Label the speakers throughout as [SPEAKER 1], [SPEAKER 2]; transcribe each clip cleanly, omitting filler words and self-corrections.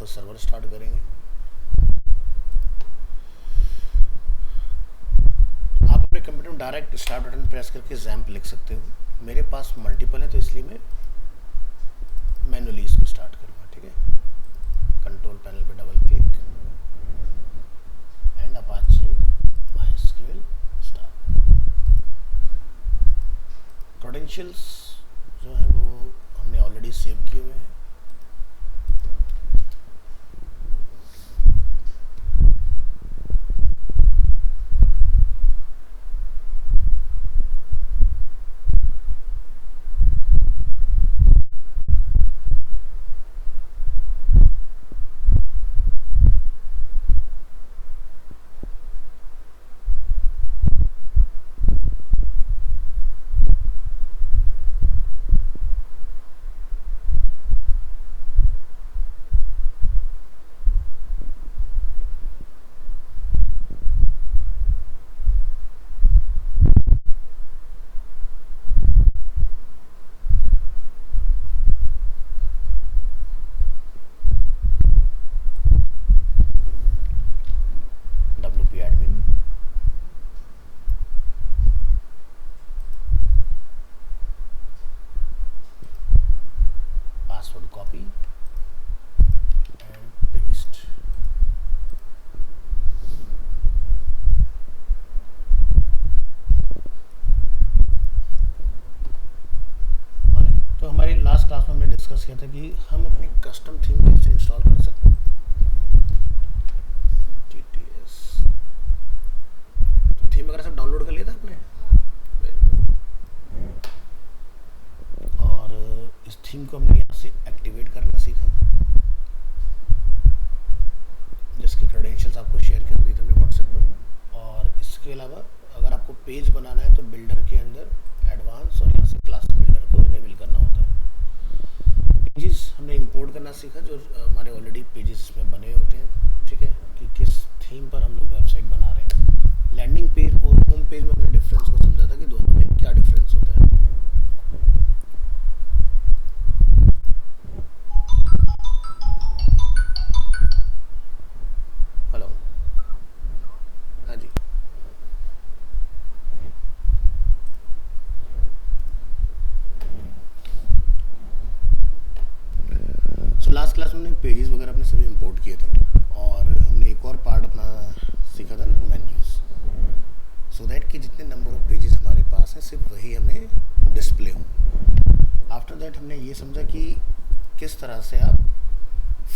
[SPEAKER 1] Server start करेंगे। आप अपने कंप्यूटर में डायरेक्ट स्टार्ट बटन प्रेस करके जैम्प लिख सकते हो। मेरे पास मल्टीपल है तो इसलिए मैं मैनुअली इसको स्टार्ट करूँगा। ठीक है, कंट्रोल पैनल पे double click and Apache MySQL start. Credentials जो है वो हमने ऑलरेडी सेव किए हुए हैं। WP admin, password copy and paste. तो हमारी लास्ट क्लास में हमने डिस्कस किया था कि हम अपनी कस्टम थीम कैसे इंस्टॉल कर सकते हैं। थीम वगैरह सब डाउनलोड कर लिया था आपने? Very good. और इस थीम को हमने यहाँ से एक्टिवेट करना सीखा, जिसके क्रेडेंशियल्स आपको शेयर कर दी थी हमने व्हाट्सएप पर। और इसके अलावा अगर आपको पेज बनाना है तो बिल्डर के अंदर एडवांस और यहाँ से क्लास बिल्डर को इनेबल करना होता है। पेजेस हमने इंपोर्ट करना सीखा, जो हमारे ऑलरेडी पेजेस में बने होते हैं। ठीक है, कि किस थीम पर हम लोग वेबसाइट बना रहे हैं। लैंडिंग पेज और होम पेज में हमने डिफरेंस को समझा था कि दोनों में क्या डिफरेंस होता है। हेलो, हाँ जी। सो लास्ट क्लास में हमने पेजेस वगैरह अपने सभी इंपोर्ट किए थे और हमने एक और पार्ट अपना सीखा था, मेन्यूज, सो दैट कि जितने नंबर ऑफ पेजेस हमारे पास हैं सिर्फ वही हमें डिस्प्ले हो। आफ्टर दैट हमने ये समझा कि किस तरह से आप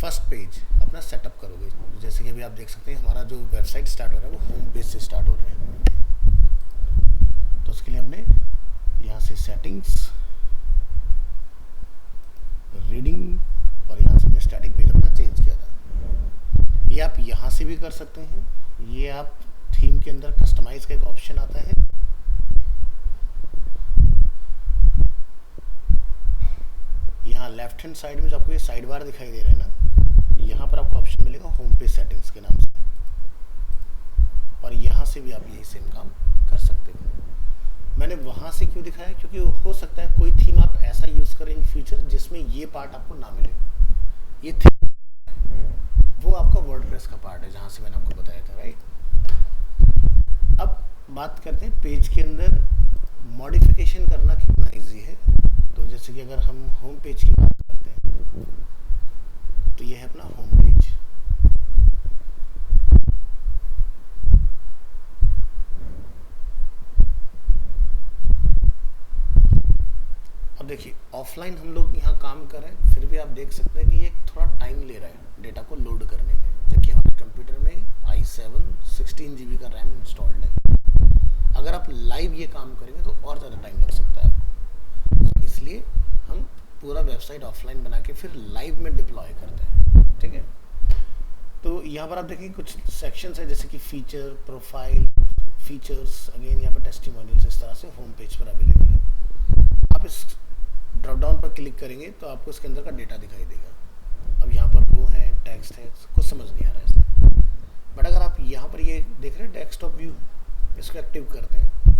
[SPEAKER 1] फर्स्ट पेज अपना सेटअप करोगे। जैसे कि अभी आप देख सकते हैं हमारा जो वेबसाइट स्टार्ट हो रहा है वो होम पेज से स्टार्ट हो रहा है। तो उसके लिए हमने यहाँ से सेटिंग्स, रीडिंग और यहाँ से हमने स्टैटिक पेज अपना चेंज किया था। ये आप यहाँ से भी कर सकते हैं। ये आप थीम के अंदर कस्टमाइज का एक ऑप्शन आता है, यहाँ लेफ्ट हैंड साइड में जो आपको ये साइड बार दिखाई दे रहा है ना, यहाँ पर आपको ऑप्शन मिलेगा होम पेज सेटिंग्स के नाम से, और यहाँ से भी आप यही सेम काम कर सकते हो। मैंने वहाँ से क्यों दिखाया, क्योंकि हो सकता है कोई थीम आप ऐसा यूज़ करें इन फ्यूचर जिसमें ये पार्ट आपको ना मिले। ये थीम वो आपका वर्डप्रेस का पार्ट है, जहाँ से मैंने आपको बताया था, राइट। अब बात करते हैं पेज के अंदर मॉडिफिकेशन करना कितना इजी है। तो जैसे कि अगर हम होम पेज की बात करते हैं तो ये है अपना होम पेज। अब देखिए ऑफलाइन हम लोग यहाँ काम कर रहे हैं, फिर भी आप देख सकते हैं कि ये थोड़ा टाइम ले रहा है डेटा को लोड करने में। देखिए हमारे कंप्यूटर में i7 16 GB का रैम इंस्टॉल्ड है। अगर आप लाइव ये काम करेंगे तो और ज़्यादा टाइम लग सकता है, इसलिए हम पूरा वेबसाइट ऑफलाइन बना के फिर लाइव में डिप्लॉय करते हैं। ठीक है, तो यहाँ पर आप देखेंगे कुछ सेक्शंस है, जैसे कि फीचर, प्रोफाइल, फीचर्स, अगेन यहाँ पर टेस्टिमोनियल्स इस तरह से होम पेज पर अवेलेबल है। आप इस ड्रॉप डाउन पर क्लिक करेंगे तो आपको इसके अंदर का डेटा दिखाई देगा। अब यहाँ पर रो है, टेक्स्ट है, कुछ समझ नहीं आ रहा है इसमें, बट अगर आप यहाँ पर ये देख रहे हैं डेस्कटॉप व्यू, इसको एक्टिव करते हैं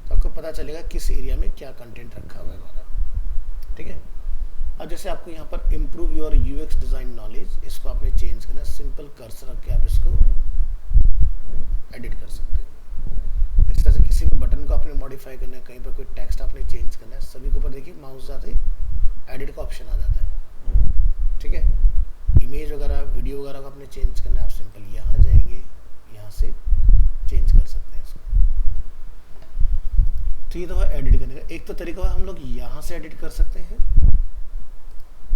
[SPEAKER 1] तो आपको पता चलेगा किस एरिया में क्या कंटेंट रखा हुआ है हमारा। ठीक है, अब जैसे आपको यहाँ पर improve your UX design knowledge, इसको आपने चेंज करना है, सिंपल कर्सर रख के आप इसको एडिट कर सकते हो। इस तरह से किसी भी बटन को आपने मॉडिफाई करना है, कहीं पर कोई टेक्स्ट आपने चेंज करना है, सभी के ऊपर देखिए माउस जाते ही एडिट का ऑप्शन आ जाता है। ठीक है, इमेज वगैरह वीडियो वगैरह को आपने चेंज करना है, आप सिंपल यहाँ जाएंगे, यहाँ से चेंज कर सकते हैं इसको। तो ये तो है एडिट करने का एक तो तरीका, हम लोग यहाँ से एडिट कर सकते हैं।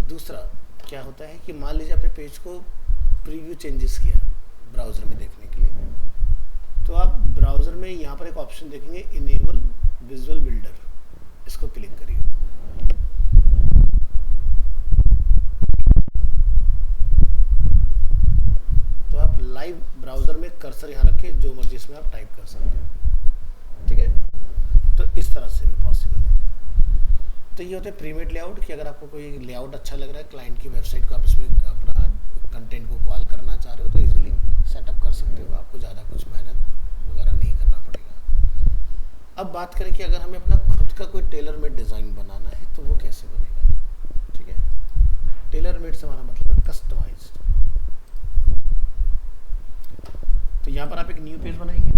[SPEAKER 1] दूसरा क्या होता है कि मान लीजिए आपने पेज को प्रीव्यू चेंजेस किया ब्राउज़र में देखने के लिए, तो आप ब्राउज़र में यहाँ पर एक ऑप्शन देखेंगे इनेबल विजुअल बिल्डर, इसको क्लिक करिए। तो आप लाइव ब्राउज़र में कर्सर यहाँ रखे, जो मर्जी इसमें आप टाइप कर सकते हैं। ठीक है, तो इस तरह से भी पॉसिबल है। तो ये होता है प्रीमेड लेआउट कि अगर आपको कोई लेआउट अच्छा लग रहा है, क्लाइंट की वेबसाइट को आप इसमें अपना कंटेंट को कॉल करना चाह रहे हो, तो इजीली सेटअप कर सकते हो, आपको ज़्यादा कुछ मेहनत वगैरह नहीं करना पड़ेगा। अब बात करें कि अगर हमें अपना खुद का कोई टेलर मेड डिज़ाइन बनाना है तो वो कैसे बनेगा। ठीक है, टेलर मेड से हमारा मतलब है कस्टमाइज्ड। तो यहाँ पर आप एक न्यू पेज बनाएंगे,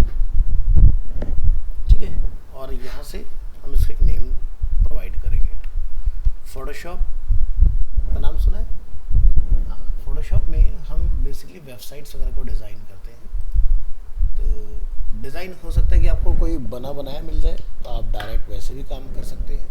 [SPEAKER 1] ठीक है, और यहाँ से हम इसका एक नेम प्रोवाइड करेंगे। फोटोशॉप का नाम सुना है? हाँ, फोटोशॉप में हम बेसिकली वेबसाइट्स वगैरह को डिज़ाइन करते हैं। तो डिज़ाइन हो सकता है कि आपको कोई बना बनाया मिल जाए, तो आप डायरेक्ट वैसे भी काम कर सकते हैं।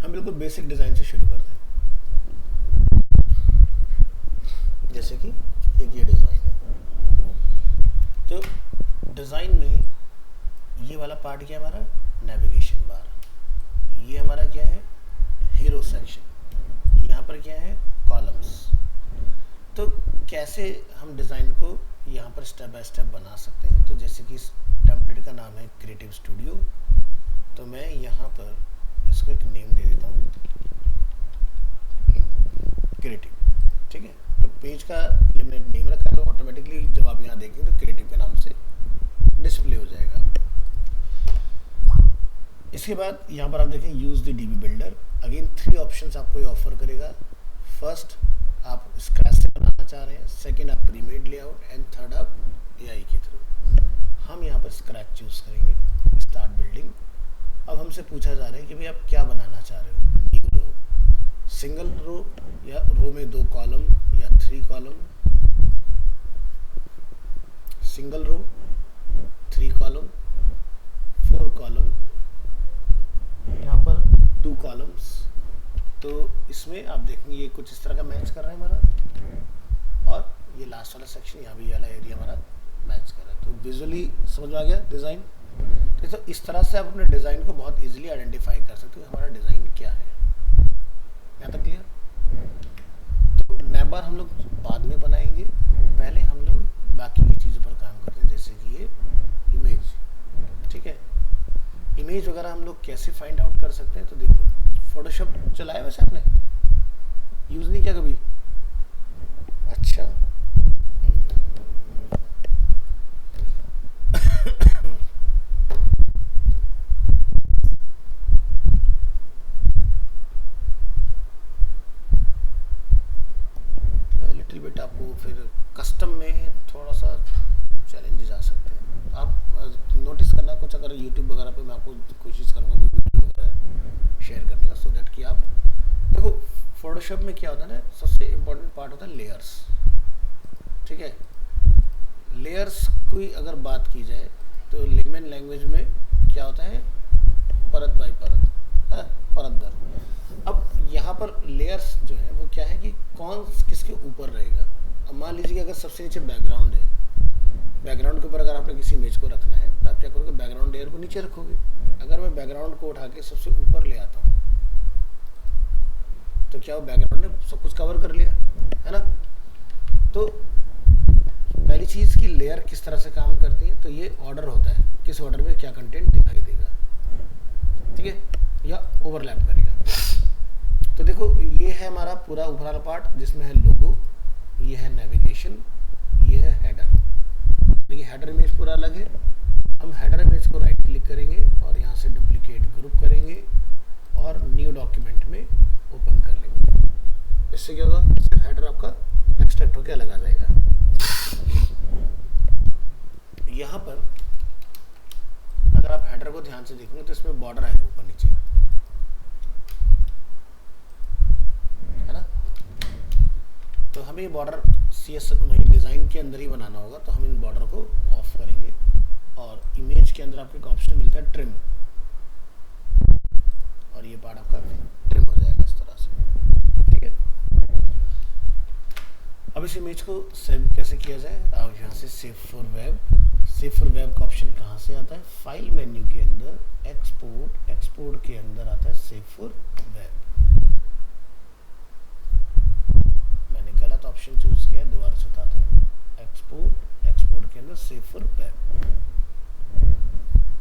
[SPEAKER 1] बिल्कुल बेसिक डिज़ाइन से शुरू करते हैं। जैसे कि एक ये डिज़ाइन है, तो डिज़ाइन में ये वाला पार्ट क्या है हमारा, नेविगेशन बार। ये हमारा क्या है, हीरो सेक्शन। यहाँ पर क्या है, कॉलम्स। तो कैसे हम डिज़ाइन को यहाँ पर स्टेप बाय स्टेप बना सकते हैं। तो जैसे कि इस टेम्पलेट का नाम है क्रिएटिव स्टूडियो, तो मैं यहाँ पर इसको एक नेम दे देता हूँ, क्रिएटिव। ठीक है, तो पेज का ये मैंने नेम रखा, तो ऑटोमेटिकली जब आप यहाँ देखेंगे तो क्रिएटिव के नाम से डिस्प्ले हो जाएगा। इसके बाद यहाँ पर आप देखें use the dB builder. Again 3 options आपको ये ऑफर करेगा। फर्स्ट, आप स्क्रैच से बनाना चाह रहे हैं, सेकेंड आप प्रीमेड लेआउट, एंड थर्ड आप एआई के थ्रू। हम यहाँ पर स्क्रैच चूज़ करेंगे, स्टार्ट बिल्डिंग। अब हमसे पूछा जा रहा है कि भाई आप क्या बनाना चाह रहे हो, न्यू रो, सिंगल रो, या रो में 2 कॉलम या 3 column, single row, 3 column, 4 column, यहाँ पर 2 कॉलम्स। तो इसमें आप देखेंगे ये कुछ इस तरह का मैच कर रहा है हमारा, और ये लास्ट वाला सेक्शन, यहाँ भी वाला एरिया हमारा मैच कर रहा है। तो विजुअली समझ में आ गया डिज़ाइन। तो इस तरह से आप अपने डिज़ाइन को बहुत इजीली आइडेंटिफाई कर सकते हो हमारा डिज़ाइन क्या है। यहाँ तक क्लियर? तो नैब बार हम लोग बाद में बनाएंगे, पहले हम लोग बाकी की चीज़ों पर काम करते हैं, जैसे कि ये इमेज। ठीक है, इमेज वगैरह हम लोग कैसे फाइंड आउट कर सकते हैं। तो देखो, फोटोशॉप चलाया वैसे आपने, यूज़ नहीं किया कभी? अच्छा, आपको फिर कस्टम में थोड़ा सा चैलेंजेस आ सकते हैं। आप नोटिस करना कुछ, अगर यूट्यूब वगैरह पे मैं आपको कोशिश करूँगा कोई वीडियो वगैरह शेयर करने का, सो दैट कि आप देखो फोटोशॉप में क्या होता है ना, सबसे इम्पोर्टेंट पार्ट होता है लेयर्स। ठीक है, लेयर्स की अगर बात की जाए तो लेमन लैंग्वेज में क्या होता है, परत बाई परत, परत दर। अब यहाँ पर लेयर्स जो है वो क्या है कि कौन किसके ऊपर रहेगा। अब मान लीजिए कि अगर सबसे नीचे बैकग्राउंड है, बैकग्राउंड के ऊपर अगर आपने किसी इमेज को रखना है तो आप क्या करोगे, बैकग्राउंड लेयर को नीचे रखोगे। अगर मैं बैकग्राउंड को उठा के सबसे ऊपर ले आता हूँ तो क्या वो बैकग्राउंड ने सब कुछ कवर कर लिया, है ना। तो पहली चीज़ की लेयर किस तरह से काम करती है, तो ये ऑर्डर होता है, किस ऑर्डर में क्या कंटेंट दिखाई देगा। ठीक है, या ओवरलैप करेगा। तो देखो ये है हमारा पूरा ऊपर वाला पार्ट जिसमें है लोगो, ये है नेविगेशन, ये है हेडर। देखिए हेडर इमेज पूरा अलग है। हम हेडर इमेज को राइट क्लिक करेंगे और यहाँ से डुप्लीकेट ग्रुप करेंगे और न्यू डॉक्यूमेंट में ओपन कर लेंगे। इससे क्या होगा, सिर्फ हेडर आपका एक्सट्रैक्ट होकर अलग आ जाएगा। यहाँ पर अगर आप हेडर को ध्यान से देखेंगे तो इसमें बॉर्डर आएगा ऊपर नीचे, है ना। तो हमें ये बॉर्डर CS वही डिज़ाइन के अंदर ही बनाना होगा, तो हम इन बॉर्डर को ऑफ करेंगे और इमेज के अंदर आपको एक ऑप्शन मिलता है ट्रिम, और ये पार्ट आपका ट्रिम हो जाएगा इस तरह से, ठीक है। अब इस इमेज को सेव कैसे किया जाए, आप यहाँ से save for web, save for web का ऑप्शन कहाँ से आता है, फाइल मेन्यू के अंदर एक्सपोर्ट, एक्सपोर्ट के अंदर आता है सेव फॉर वेब। मैंने गलत ऑप्शन चूज किया है, दोबारा से बताते हैं, एक्सपोर्ट, एक्सपोर्ट के अंदर सेव फॉर वेब।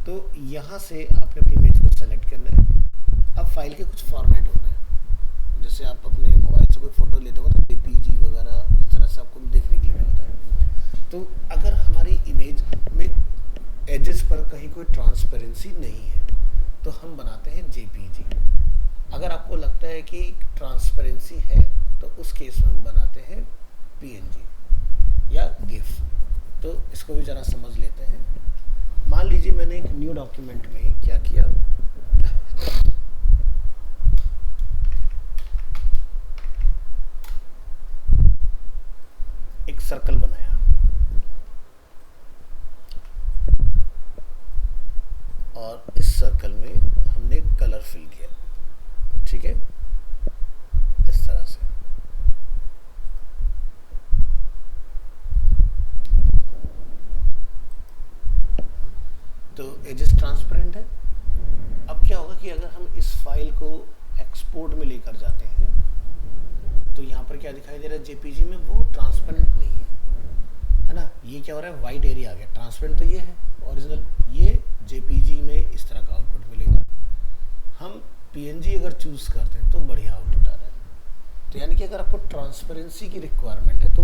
[SPEAKER 1] तो यहाँ से आपने अपनी इमेज को सेलेक्ट करना है। अब फाइल के कुछ फॉर्मेट होना है, जैसे आप अपने मोबाइल से कोई फोटो लेते हो तो JPG वगैरह इस तरह से आपको देखने के लिए मिलता है। तो अगर हमारी इमेज में एजेस पर कहीं कोई ट्रांसपेरेंसी नहीं है तो हम बनाते हैं JPG। अगर आपको लगता है कि ट्रांसपेरेंसी है तो उस केस में हम बनाते हैं PNG या GIF। तो इसको भी ज़रा समझ लेते हैं। मान लीजिए मैंने एक न्यू डॉक्यूमेंट में क्या किया, एक सर्कल बनाया और इस सर्कल में हमने कलर फिल किया, ठीक है, इस तरह से। तो एजेस ट्रांसपेरेंट है। अब क्या होगा कि अगर हम इस फाइल को एक्सपोर्ट में लेकर जाते हैं तो यहाँ पर क्या दिखाई दे रहा है, JPG में वो ट्रांसपेरेंट नहीं है ना। ये क्या हो रहा है, वाइट एरिया आ गया। ट्रांसपेरेंट तो ये है ओरिजिनल, ये JPG में इस तरह का आउटपुट मिलेगा। हम PNG अगर चूज करते हैं तो बढ़िया आउटपुट आ रहा है। तो यानी कि अगर आपको ट्रांसपेरेंसी की रिक्वायरमेंट है तो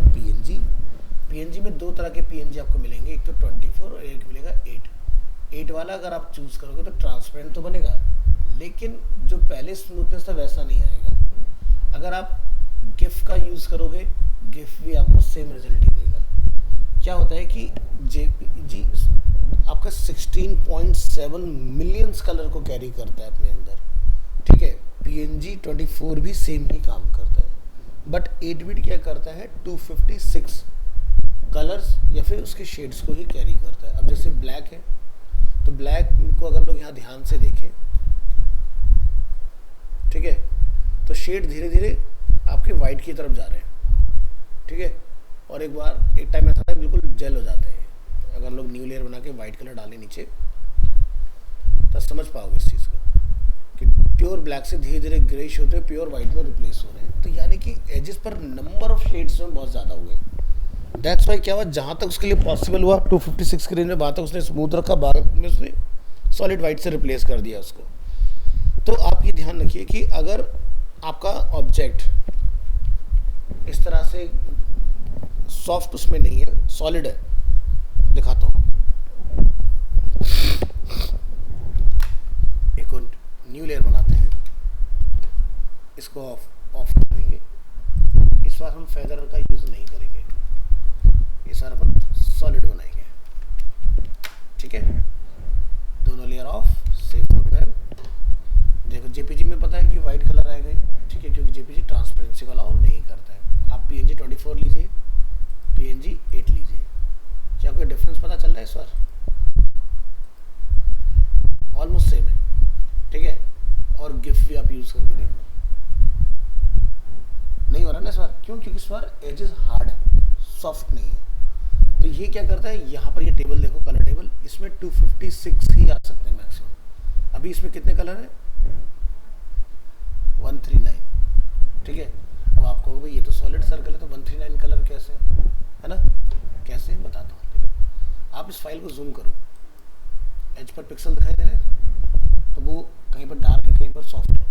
[SPEAKER 1] PNG में दो तरह के PNG आपको मिलेंगे, एक तो 24 और एक मिलेगा 8 वाला। अगर आप चूज करोगे तो ट्रांसपेरेंट तो बनेगा, लेकिन जो पहले स्मूथनेस था वैसा नहीं आएगा। अगर आप GIF का यूज करोगे, GIF भी आपको सेम रिजल्ट ही देगा। क्या होता है कि JPG आपका 16.7 मिलियंस कलर को कैरी करता है अपने अंदर, ठीक है। PNG 24 भी सेम ही काम करता है, बट 8 बिट क्या करता है, 256 कलर्स या फिर उसके शेड्स को ही कैरी करता है। अब जैसे ब्लैक है तो ब्लैक को अगर लोग यहाँ ध्यान से देखें, ठीक है, तो शेड धीरे धीरे आपके वाइट की तरफ जा रहे हैं, ठीक है। और एक टाइम ऐसा है बिल्कुल जेल हो जाते हैं। अगर लोग न्यू लेयर बना के वाइट कलर डालें नीचे तो समझ पाओगे इस चीज़ को कि प्योर ब्लैक से धीरे धीरे ग्रेश होते हुए प्योर वाइट में रिप्लेस हो रहे हैं। तो यानी कि एजेस पर नंबर ऑफ शेड्स में बहुत ज़्यादा हो गए। दैट्स वाई क्या हुआ, जहाँ तक उसके लिए पॉसिबल हुआ 256 की रेंज में, बाद तक उसने स्मूथ रखा, बाद में उसने सॉलिड वाइट से रिप्लेस कर दिया उसको। तो आप ये ध्यान रखिए कि अगर आपका ऑब्जेक्ट इस तरह से सॉफ्ट उसमें नहीं है, सॉलिड है, दिखाता हूँ। एक और न्यू लेयर बनाते हैं, इसको ऑफ करेंगे। इस बार हम फेदर का यूज नहीं करेंगे, ये सारा अपन सॉलिड बनाएंगे, ठीक है। दोनों layer of, save for web. देखो JPG में पता है कि वाइट कलर आएगा, ठीक है, क्योंकि JPG ट्रांसपेरेंसी वाला और नहीं करता है। आप PNG 24 लीजिए, PNG 8 लीजिए, क्या कोई डिफरेंस पता चल रहा है इस बार? ऑलमोस्ट सेम है, ठीक है। और GIF भी आप यूज करके देखो, नहीं हो रहा ना इस बार। क्यों? क्योंकि इस बार एजेस हार्ड है, सॉफ्ट नहीं है। तो ये क्या करता है, यहाँ पर ये टेबल देखो, कलर टेबल, इसमें 256 ही आ सकते हैं मैक्सिमम। अभी इसमें कितने कलर हैं? 139, ठीक है। अब आप कहोगे ये तो सॉलिड सर्कल है, तो 139 कलर कैसे है ना, कैसे बताता हूँ। आप इस फाइल को जूम करो, एज पर पिक्सल दिखाई दे रहे हैं, तो वो कहीं पर डार्क कहीं पर सॉफ्ट है,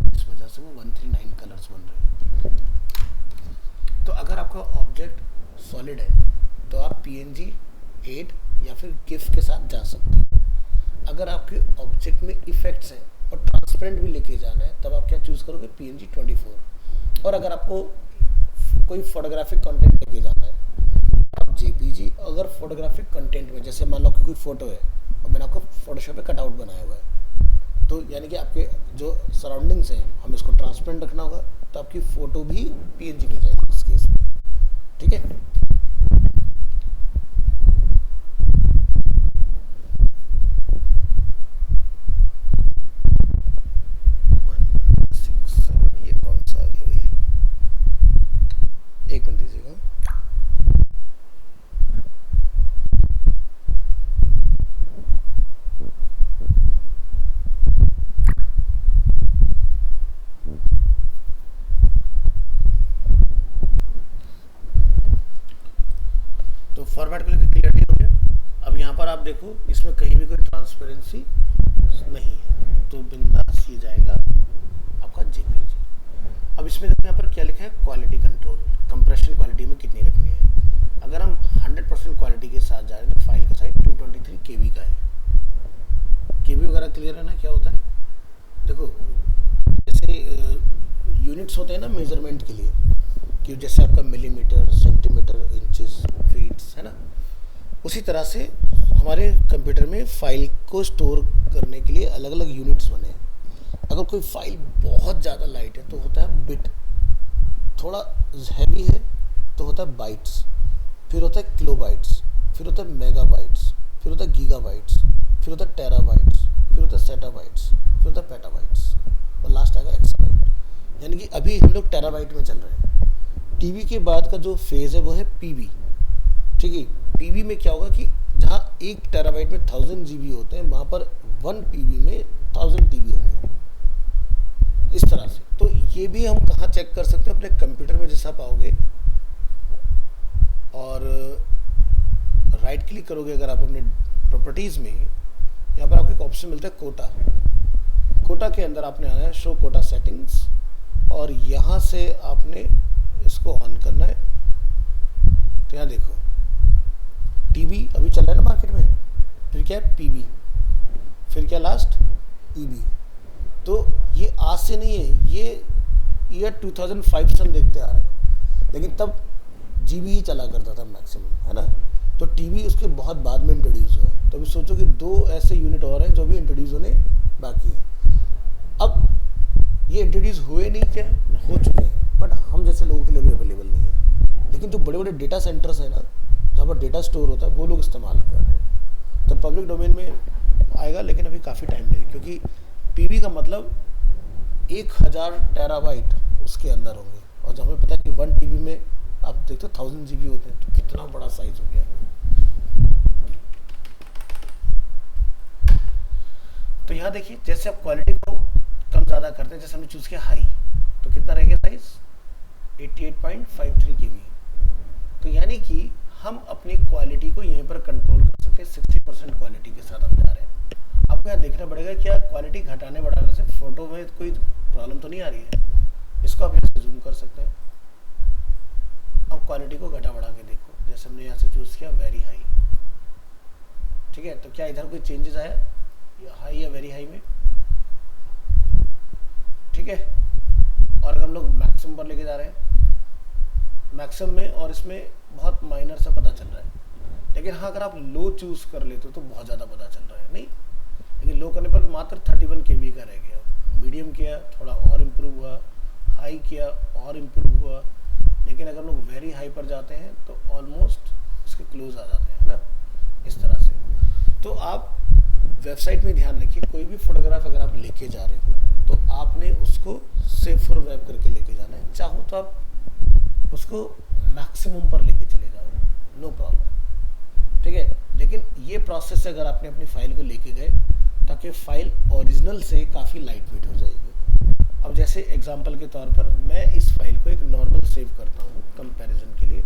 [SPEAKER 1] इस वजह से वो 139 कलर्स बन रहे हैं। तो अगर आपका ऑब्जेक्ट सॉलिड है तो आप PNG 8 या फिर गिफ के साथ जा सकते हो। अगर आपके ऑब्जेक्ट में इफेक्ट्स हैं और ट्रांसपेरेंट भी लेके जाना है तब आप क्या चूज़ करोगे, PNG 24। और अगर आपको कोई फोटोग्राफिक कंटेंट लेके जाना है आप JPG। अगर फोटोग्राफिक कंटेंट में जैसे मान लो कि कोई फोटो है और मैंने आपको फोटोशॉप पे कटआउट बनाया हुआ है, तो यानी कि आपके जो सराउंडिंग्स हैं हमें इसको ट्रांसपेरेंट रखना होगा, तो आपकी फ़ोटो भी PNG में जाएगी इस केस में। ठीक है। ये कौन सा आ गया भैया, एक मिनट दीजिएगा। तो फॉर्मेट को लेकर क्लियरिटी हो गया। अब यहाँ पर आप देखो इसमें कहीं भी कोई ट्रांसपेरेंसी नहीं है, तो बिंदास ये जाएगा आपका JPG। अब इसमें देखो यहाँ पर क्या लिखा है, क्वालिटी कंट्रोल, कंप्रेशन क्वालिटी में कितनी रखनी है। अगर हम 100% क्वालिटी के साथ जा रहे हैं तो फाइल का साइज 223 KB का है। KB वगैरह क्लियर है ना क्या होता है। देखो जैसे यूनिट्स होते हैं ना मेजरमेंट के लिए, कि जैसे आपका मिलीमीटर, सेंटीमीटर, इंचेस, फीट्स है ना, उसी तरह से हमारे कंप्यूटर में फाइल को स्टोर करने के लिए अलग अलग यूनिट्स बने हैं। अगर कोई फाइल बहुत ज़्यादा लाइट है तो होता है बिट, थोड़ा हैवी है तो होता है बाइट्स, फिर होता है किलोबाइट्स, फिर होता है मेगाबाइट्स, फिर होता है गीगाबाइट्स, फिर होता है टेराबाइट्स, फिर होता है सेटाबाइट्स, फिर होता है पेटाबाइट्स और लास्ट आएगा एक्साबाइट। यानी कि अभी हम लोग टेराबाइट में चल रहे हैं। TB के बाद का जो फेज़ है वो है PB। ठीक है, PB में क्या होगा कि जहाँ 1 टेराबाइट में 1000 GB होते हैं वहाँ पर 1 PB में 1000 TB होंगे, इस तरह से। तो ये भी हम कहाँ चेक कर सकते हैं, अपने कंप्यूटर में जैसा पाओगे और राइट क्लिक करोगे अगर आप अपने प्रॉपर्टीज़ में, यहाँ पर आपको एक ऑप्शन मिलता है कोटा। कोटा के अंदर आपने आना है शो कोटा सेटिंग्स और यहाँ से आपने इसको ऑन करना है। तो यहाँ देखो TB अभी चल रहा है ना मार्केट में, फिर क्या है PB, फिर क्या लास्ट EB। तो ये आज से नहीं है, ये ईयर 2005 से हम देखते आ रहे हैं, लेकिन तब GB ही चला करता था मैक्सिमम, है ना। तो TB उसके बहुत बाद में इंट्रोड्यूस हुआ है। तो अभी सोचो कि 2 ऐसे यूनिट और हैं जो भी इंट्रोड्यूस होने बाकी हैं। अब ये इंट्रोड्यूस हुए नहीं, क्या हो चुके हैं, बट हम जैसे लोगों के लिए भी अवेलेबल नहीं है। लेकिन जो बड़े बड़े डेटा सेंटर्स हैं ना, जहाँ पर डेटा स्टोर होता है, वो लोग इस्तेमाल कर रहे हैं। तो पब्लिक डोमेन में आएगा, लेकिन अभी काफ़ी टाइम लगेगा, क्योंकि PB का मतलब 1000 टेराबाइट उसके अंदर होंगे, और जब हमें पता है कि 1 TB में आप देखते हो 1000 GB होते हैं, तो कितना बड़ा साइज हो गया। तो यहाँ देखिए जैसे आप क्वालिटी को कम ज़्यादा करते हैं, जैसे हमने चूज़ किया हाई, तो कितना रहेगा साइज 88.53 KB। तो यानी कि हम अपनी क्वालिटी को यहीं पर कंट्रोल कर सकते हैं। 60% क्वालिटी के साथ हम जा रहे हैं। आपको यहाँ देखना पड़ेगा क्या क्वालिटी घटाने बढ़ाने से फोटो में कोई प्रॉब्लम तो नहीं आ रही है। इसको आप यहाँ से जूम कर सकते हैं। अब क्वालिटी को घटा बढ़ा के देखो, जैसे हमने यहाँ से चूज़ किया वेरी हाई। ठीक है, तो क्या इधर कोई चेंजेस आया हाई या वेरी हाई में? ठीक है। और अगर हम लोग मैक्सिमम पर लेके जा रहे हैं, मैक्सिमम में और इसमें बहुत माइनर सा पता चल रहा है। लेकिन हाँ, अगर आप लो चूज़ कर लेते हो तो बहुत ज़्यादा पता चल रहा है, नहीं। लेकिन लो करने पर मात्र 31 KB का रह गया। मीडियम किया थोड़ा और इम्प्रूव हुआ, हाई किया और इम्प्रूव हुआ। लेकिन अगर लोग वेरी हाई पर जाते हैं तो ऑलमोस्ट इसके क्लोज आ जाते हैं ना, इस तरह से। तो आप वेबसाइट में ध्यान रखिए, कोई भी फोटोग्राफ अगर आप लेके जा रहे हो तो आपने उसको सेव फॉर वेब करके लेके जाना है। चाहो तो आप उसको मैक्सिमम पर लेके चले जाओ, नो प्रॉब्लम। ठीक है, लेकिन ये प्रोसेस से अगर आपने अपनी फाइल को लेके गए ताकि फाइल ओरिजिनल से काफ़ी लाइट वेट हो जाएगी। अब जैसे एग्जांपल के तौर पर मैं इस फाइल को एक नॉर्मल सेव करता हूँ कंपैरिजन के लिए।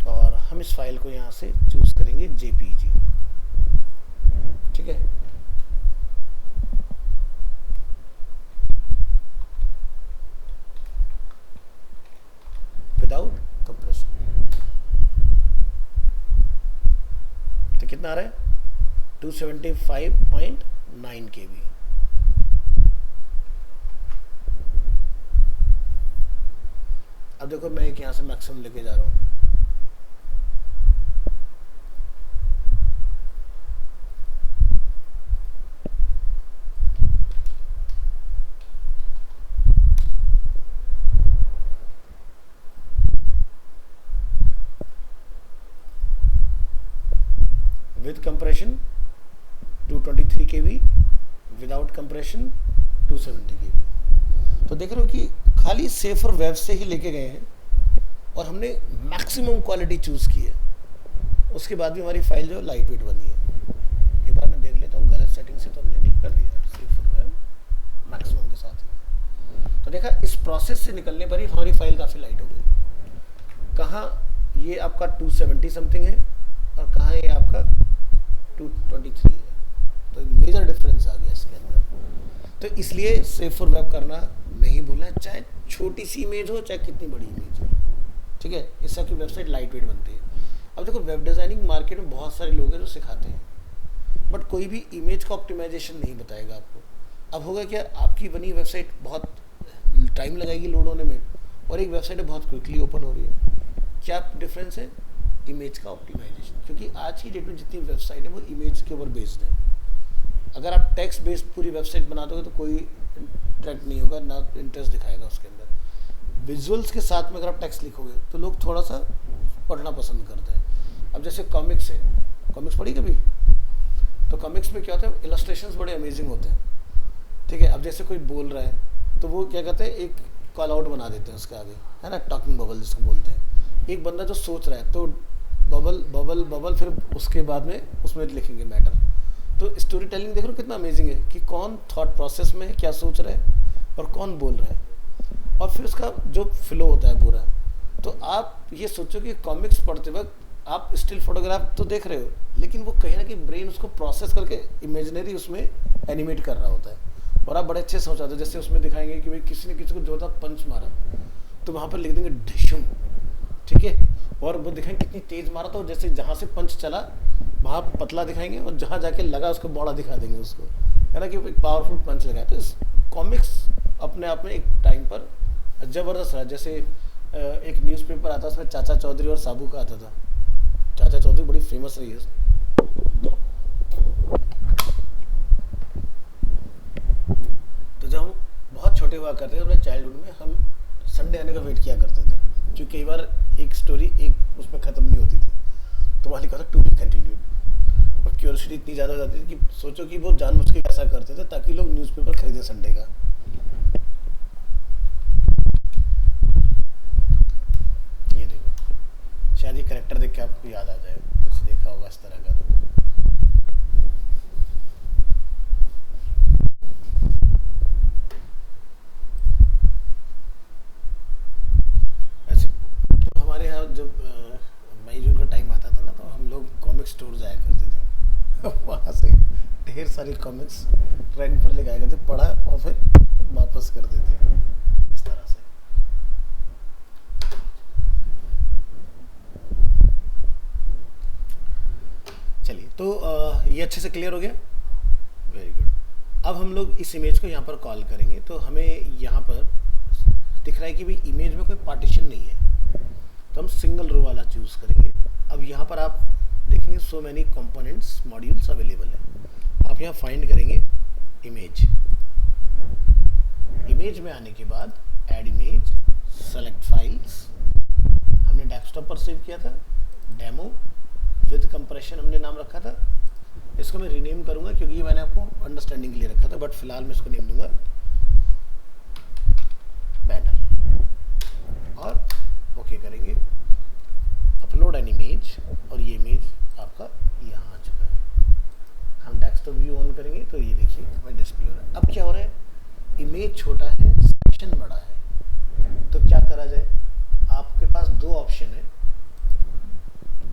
[SPEAKER 1] और हम इस फाइल को यहाँ से चूज करें। करेंगे जेपीजी, ठीक है। Without compression. तो कितना आ रहा है 275.9 KB। अब देखो मैं एक यहां से मैक्सिमम लेके जा रहा हूं, with compression 223 KB, without compression 270 KB। तो देख रहे हो कि खाली सेफर वेब से ही लेके गए हैं और हमने मैक्सिमम क्वालिटी चूज की है, उसके बाद भी हमारी फाइल जो लाइट वेट बनी है। एक बार मैं देख लेता हूँ, गलत सेटिंग से तो हमने नहीं कर दिया, सेफर वेब मैक्सिमम के साथ ही। तो देखा इस प्रोसेस से निकलने पर ही हमारी फाइल काफ़ी लाइट हो गई। कहाँ ये आपका 270 समथिंग है और कहाँ ये आपका 223 है, तो मेजर डिफरेंस आ गया इसके अंदर। तो इसलिए सेफर वेब करना नहीं भूलना, चाहे छोटी सी इमेज हो चाहे कितनी बड़ी इमेज हो, ठीक है। इससे आपकी वेबसाइट लाइट वेट बनती है। अब देखो वेब डिज़ाइनिंग मार्केट में बहुत सारे लोग हैं जो सिखाते हैं, बट कोई भी इमेज का ऑप्टिमाइजेशन नहीं बताएगा आपको। अब होगा क्या, आपकी बनी वेबसाइट बहुत टाइम लगाएगी लोड होने में और एक वेबसाइट बहुत क्विकली ओपन हो रही है। क्या डिफरेंस है, इमेज का ऑप्टिमाइजेशन। क्योंकि आज की डेट में जितनी वेबसाइट है वो इमेज के ऊपर बेस्ड है। अगर आप टेक्स्ट बेस्ड पूरी वेबसाइट बना दोगे तो कोई इंटरेक्ट नहीं होगा, ना इंटरेस्ट दिखाएगा उसके अंदर। विजुअल्स के साथ में अगर आप टेक्स्ट लिखोगे तो लोग थोड़ा सा पढ़ना पसंद करते हैं। अब जैसे कॉमिक्स है, कॉमिक्स पढ़ी कभी? तो कॉमिक्स में क्या होता है, इलस्ट्रेशंस बड़े अमेजिंग होते हैं, ठीक है। अब जैसे कोई बोल रहा है तो वो क्या कहते हैं, एक कॉल आउट बना देते हैं उसके आगे, है ना, टॉकिंग बबल जिसको बोलते हैं। एक बंदा जो सोच रहा है तो बबल बबल बबल, फिर उसके बाद में उसमें लिखेंगे मैटर। तो स्टोरी टेलिंग देख रहे हो कितना अमेजिंग है कि कौन थॉट प्रोसेस में क्या सोच रहा है और कौन बोल रहा है, और फिर उसका जो फ्लो होता है पूरा। तो आप ये सोचो कि कॉमिक्स पढ़ते वक्त आप स्टिल फोटोग्राफ तो देख रहे हो, लेकिन वो कहीं ना कहीं ब्रेन उसको प्रोसेस करके इमेजिनरी उसमें एनिमेट कर रहा होता है और आप बड़े अच्छे से समझाते हो। जैसे उसमें दिखाएंगे कि भाई किसी ने किसी को जोरदार पंच मारा तो वहाँ पर लिख देंगे ढिशुम, ठीक है, और वो दिखाएंगे कितनी तेज मारा, तो जैसे जहाँ से पंच चला वहाँ पतला दिखाएंगे और जहाँ जाके लगा उसको बड़ा दिखा देंगे उसको, है ना, कि एक पावरफुल पंच लगाया। तो इस कॉमिक्स अपने आप में एक टाइम पर ज़बरदस्त रहा। जैसे एक न्यूज़पेपर आता उसमें चाचा चौधरी और साबू का आता था। चाचा चौधरी बड़ी फेमस रही है। तो जब हम बहुत छोटे हुआ करते थे अपने चाइल्डहुड में, हम संडे आने का वेट किया करते थे, क्योंकि कई बार एक स्टोरी एक उसमें ख़त्म नहीं होती थी तो वहाँ लिखा था टू बी कंटिन्यूड। और क्यूरियोसिटी इतनी ज़्यादा हो जाती थी कि सोचो कि वो जानबूझ के ऐसा करते थे ताकि लोग न्यूज़पेपर खरीदे संडे का। ये देखो, शायद ये कैरेक्टर देख के आपको याद आ जाए, कुछ देखा होगा इस तरह का। तो ऐसे तो हमारे यहाँ जब मई जून का टाइम आता था ना, तो हम लोग कॉमिक स्टोर जाया करते थे। वहाँ से ढेर सारी कॉमिक्स रेंट पर लेके आया करते, पढ़ा और फिर वापस कर देते इस तरह से। चलिए, तो ये अच्छे से क्लियर हो गया, वेरी गुड। अब हम लोग इस इमेज को यहाँ पर कॉल करेंगे, तो हमें यहाँ पर दिख रहा है कि भाई इमेज में कोई पार्टीशन नहीं है, तो हम सिंगल रो वाला चूज करेंगे। अब यहाँ पर आप देखेंगे so many components modules available है। आप यहाँ फाइंड करेंगे इमेज। इमेज में आने के बाद ऐड इमेज, सेलेक्ट फाइल्स, हमने डेस्कटॉप पर सेव किया था, डेमो विद कंप्रेशन हमने नाम रखा था। इसको मैं रीनेम करूंगा क्योंकि ये मैंने आपको अंडरस्टैंडिंग के लिए रखा था, बट फिलहाल मैं इसको नेम दूंगा बैनर, और ओके करेंगे। अपलोड एन इमेज, और ये इमेज आपका यहाँ आ चुका है। हम डेस्कटॉप व्यू ऑन करेंगे तो ये देखिए हमें डिस्प्ले हो रहा है। अब क्या हो रहा है, इमेज छोटा है, सेक्शन बड़ा है, तो क्या करा जाए, आपके पास दो ऑप्शन है।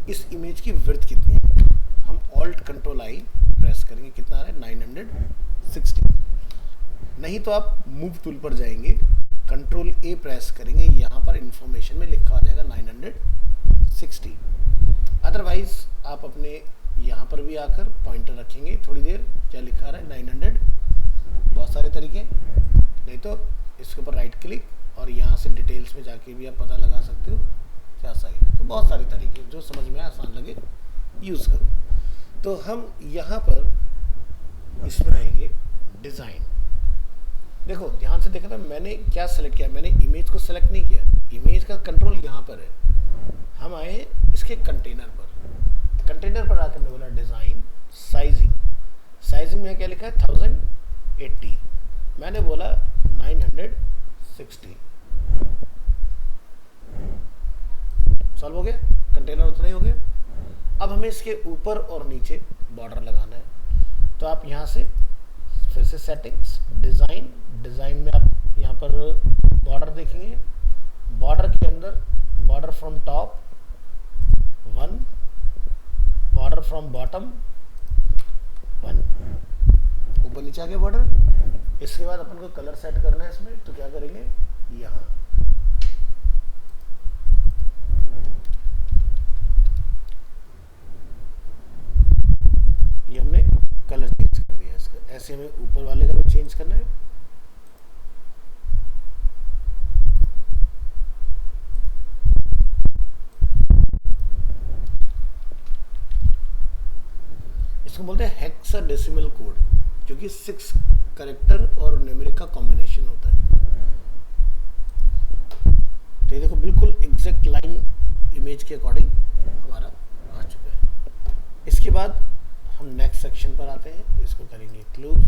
[SPEAKER 1] इस इमेज की विड्थ कितनी है, 960। नहीं तो आप मूव टूल पर जाएंगे, कंट्रोल ए प्रेस करेंगे, यहाँ पर इंफॉर्मेशन में लिखा आ जाएगा 960। अदरवाइज आप अपने यहाँ पर भी आकर पॉइंटर रखेंगे थोड़ी देर, क्या लिखा रहा है 900, बहुत सारे तरीके। नहीं तो इसके ऊपर राइट क्लिक और यहाँ से डिटेल्स में जाके भी आप पता लगा सकते हो क्या सही है। तो बहुत सारे तरीके, जो समझ में आसान लगे यूज़ करो। तो हम यहाँ पर इसमें आएंगे डिज़ाइन। देखो ध्यान से देखा था मैंने क्या सेलेक्ट किया, मैंने इमेज को सेलेक्ट नहीं किया, इमेज का कंट्रोल यहाँ पर है। हम आए इसके कंटेनर पर, कंटेनर पर आकर मैंने बोला डिज़ाइन साइजिंग। साइजिंग में क्या लिखा है 1080, मैंने बोला 960। सॉल्व हो गया, कंटेनर उतना ही हो गया। अब हमें इसके ऊपर और नीचे बॉर्डर लगाना है, तो आप यहाँ से फिर से सेटिंग्स, डिज़ाइन, डिज़ाइन में आप यहाँ पर बॉर्डर देखेंगे, बॉर्डर के अंदर border from top 1, border from bottom 1, ऊपर नीचे आ गया बॉर्डर। इसके बाद अपन को कलर सेट करना है इसमें, तो क्या करेंगे यहाँ ये हमने कलर चेंज कर दिया इसका। ऐसे हमें ऊपर वाले का भी चेंज करना है। इसको बोलते हैं हेक्साडेसिमल कोड, क्योंकि 6 कैरेक्टर और न्यूमेरिक का कॉम्बिनेशन होता है। तो ये देखो बिल्कुल एग्जैक्ट लाइन इमेज के अकॉर्डिंग हमारा आ चुका है। इसके बाद हम नेक्स्ट सेक्शन पर आते हैं, इसको करेंगे क्लोज।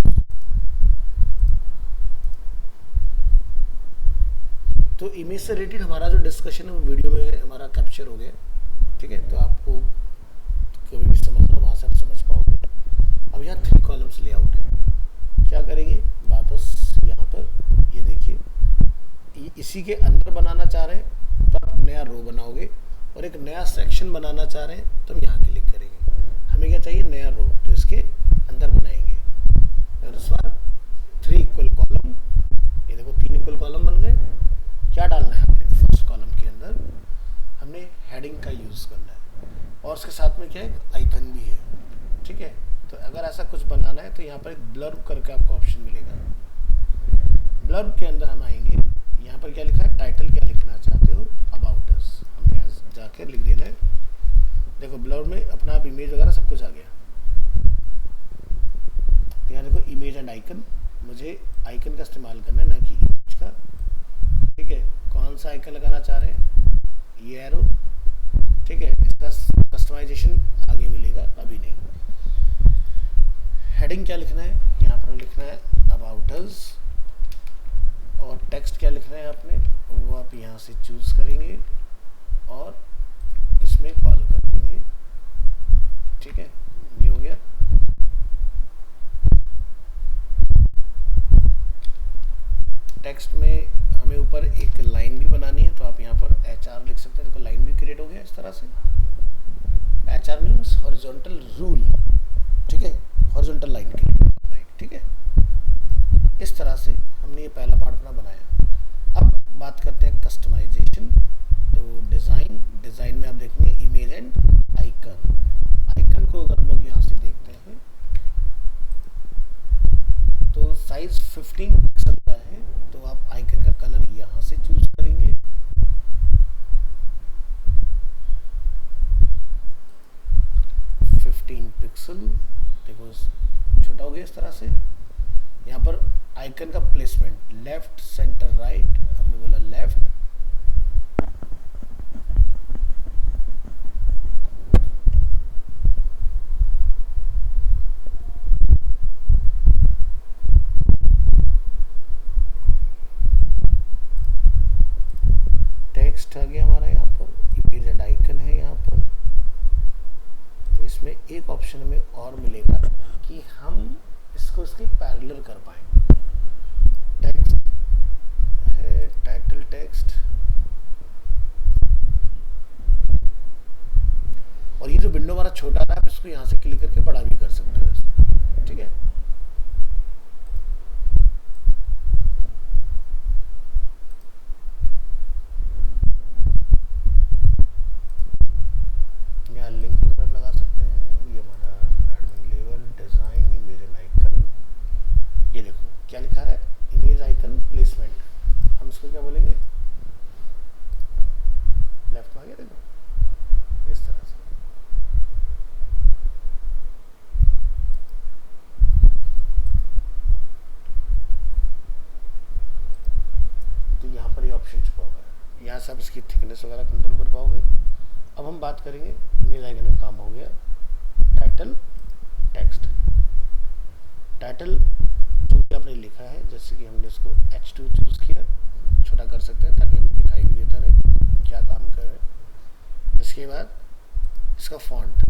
[SPEAKER 1] तो इमेज से रिलेटेड हमारा जो डिस्कशन है वो वीडियो में हमारा कैप्चर हो गया, ठीक है। तो आपको कभी भी समझना वहाँ से आप समझ पाओगे। अब यहाँ 3 कॉलम्स लेआउट है, क्या करेंगे वापस यहाँ पर, ये देखिए इसी के अंदर बनाना चाह रहे हैं तो आप नया रो बनाओगे, और एक नया सेक्शन बनाना चाह रहे हैं तो हम यहाँ क्लिक करेंगे। हमें क्या चाहिए नया रो, तो इसके अंदर बनाएंगे। और इस बार 3 इक्वल कॉलम, ये देखो 3 इक्वल कॉलम बन गए। क्या डालना है हमने फर्स्ट कॉलम के अंदर, हमने हेडिंग का यूज़ करना है, और उसके साथ में क्या है आइकन भी है, ठीक है। तो अगर ऐसा कुछ बनाना है तो यहाँ पर एक ब्लर्ब करके आपको ऑप्शन मिलेगा। ब्लर्ब के अंदर हम आएंगे, यहाँ पर क्या लिखा है टाइटल, क्या लिखना चाहते हो अबाउट अस, हमने यहाँ जाकर लिख देना है। देखो ब्लर्ब में अपना आप इमेज वगैरह सब कुछ आ गया। तो यहाँ देखो इमेज एंड आइकन, मुझे आइकन का इस्तेमाल करना है ना कि इमेज का, ठीक है। कौन सा आइकन लगाना चाह रहे हैं, ये एरो, ठीक है। इसका कस्टमाइजेशन आगे मिलेगा, अभी नहीं। हेडिंग क्या लिखना है, यहाँ पर लिखना है अबाउट अस, और टेक्स्ट क्या लिखना है आपने वो आप यहाँ से चूज करेंगे और इसमें कॉल कर देंगे, ठीक है। ये हो गया। टेक्स्ट में हमें ऊपर एक लाइन भी बनानी है, तो आप यहाँ पर HR लिख सकते हैं। देखो लाइन भी क्रिएट हो गया इस तरह से। HR मीन्स हॉरिजॉन्टल रूल, ठीक है, हॉरिजॉन्टल लाइन क्रिएट करना है, ठीक है। इस तरह से हमने ये पहला पार्ट अपना बनाया। अब बात करते हैं कस्टमाइजेशन। तो डिज़ाइन, डिज़ाइन में आप देखेंगे इमेज एंड आइकन। आइकन को अगर हम लोग यहाँ से देखते हैं तो साइज 15 पिक्सल का है, तो आप आइकन का कलर यहाँ से चूज करेंगे। पिक्सल देखो छोटा हो गया इस तरह से। यहाँ पर आइकन का प्लेसमेंट लेफ्ट सेंटर राइट, हमने बोला लेफ्ट, टेक्स्ट आ गया हमारा यहाँ पर, इमेज एंड आइकन है यहाँ पर। इसमें एक ऑप्शन हमें और मिलेगा कि हम इसको इसकी पैरेलल कर पाएंगे। टेक्स्ट है, टाइटल टेक्स्ट, और ये जो विंडो हमारा छोटा है आप इसको यहाँ से क्लिक करके बड़ा भी कर सकते हो, ठीक है। आप इसकी थिकनेस वगैरह कंट्रोल कर पाओगे। अब हम बात करेंगे इमेज आइकन का काम हो गया। टाइटल टेक्स्ट, टाइटल जो भी आपने लिखा है, जैसे कि हमने इसको H2 चूज़ किया, छोटा कर सकते हैं ताकि हमें दिखाई भी देता रहे क्या काम कर रहे हैं। इसके बाद इसका फॉन्ट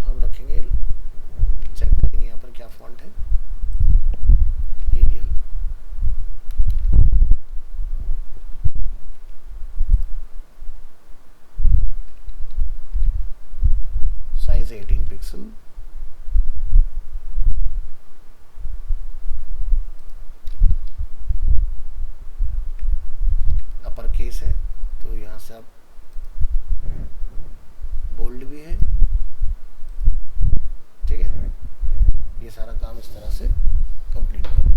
[SPEAKER 1] हम रखेंगे, चेक करेंगे यहाँ पर क्या फॉन्ट है, Arial. Size 18 pixel. Upper case है तो यहाँ से आप बोल्ड भी है, ठीक है। ये सारा काम इस तरह से कंप्लीट कर लो।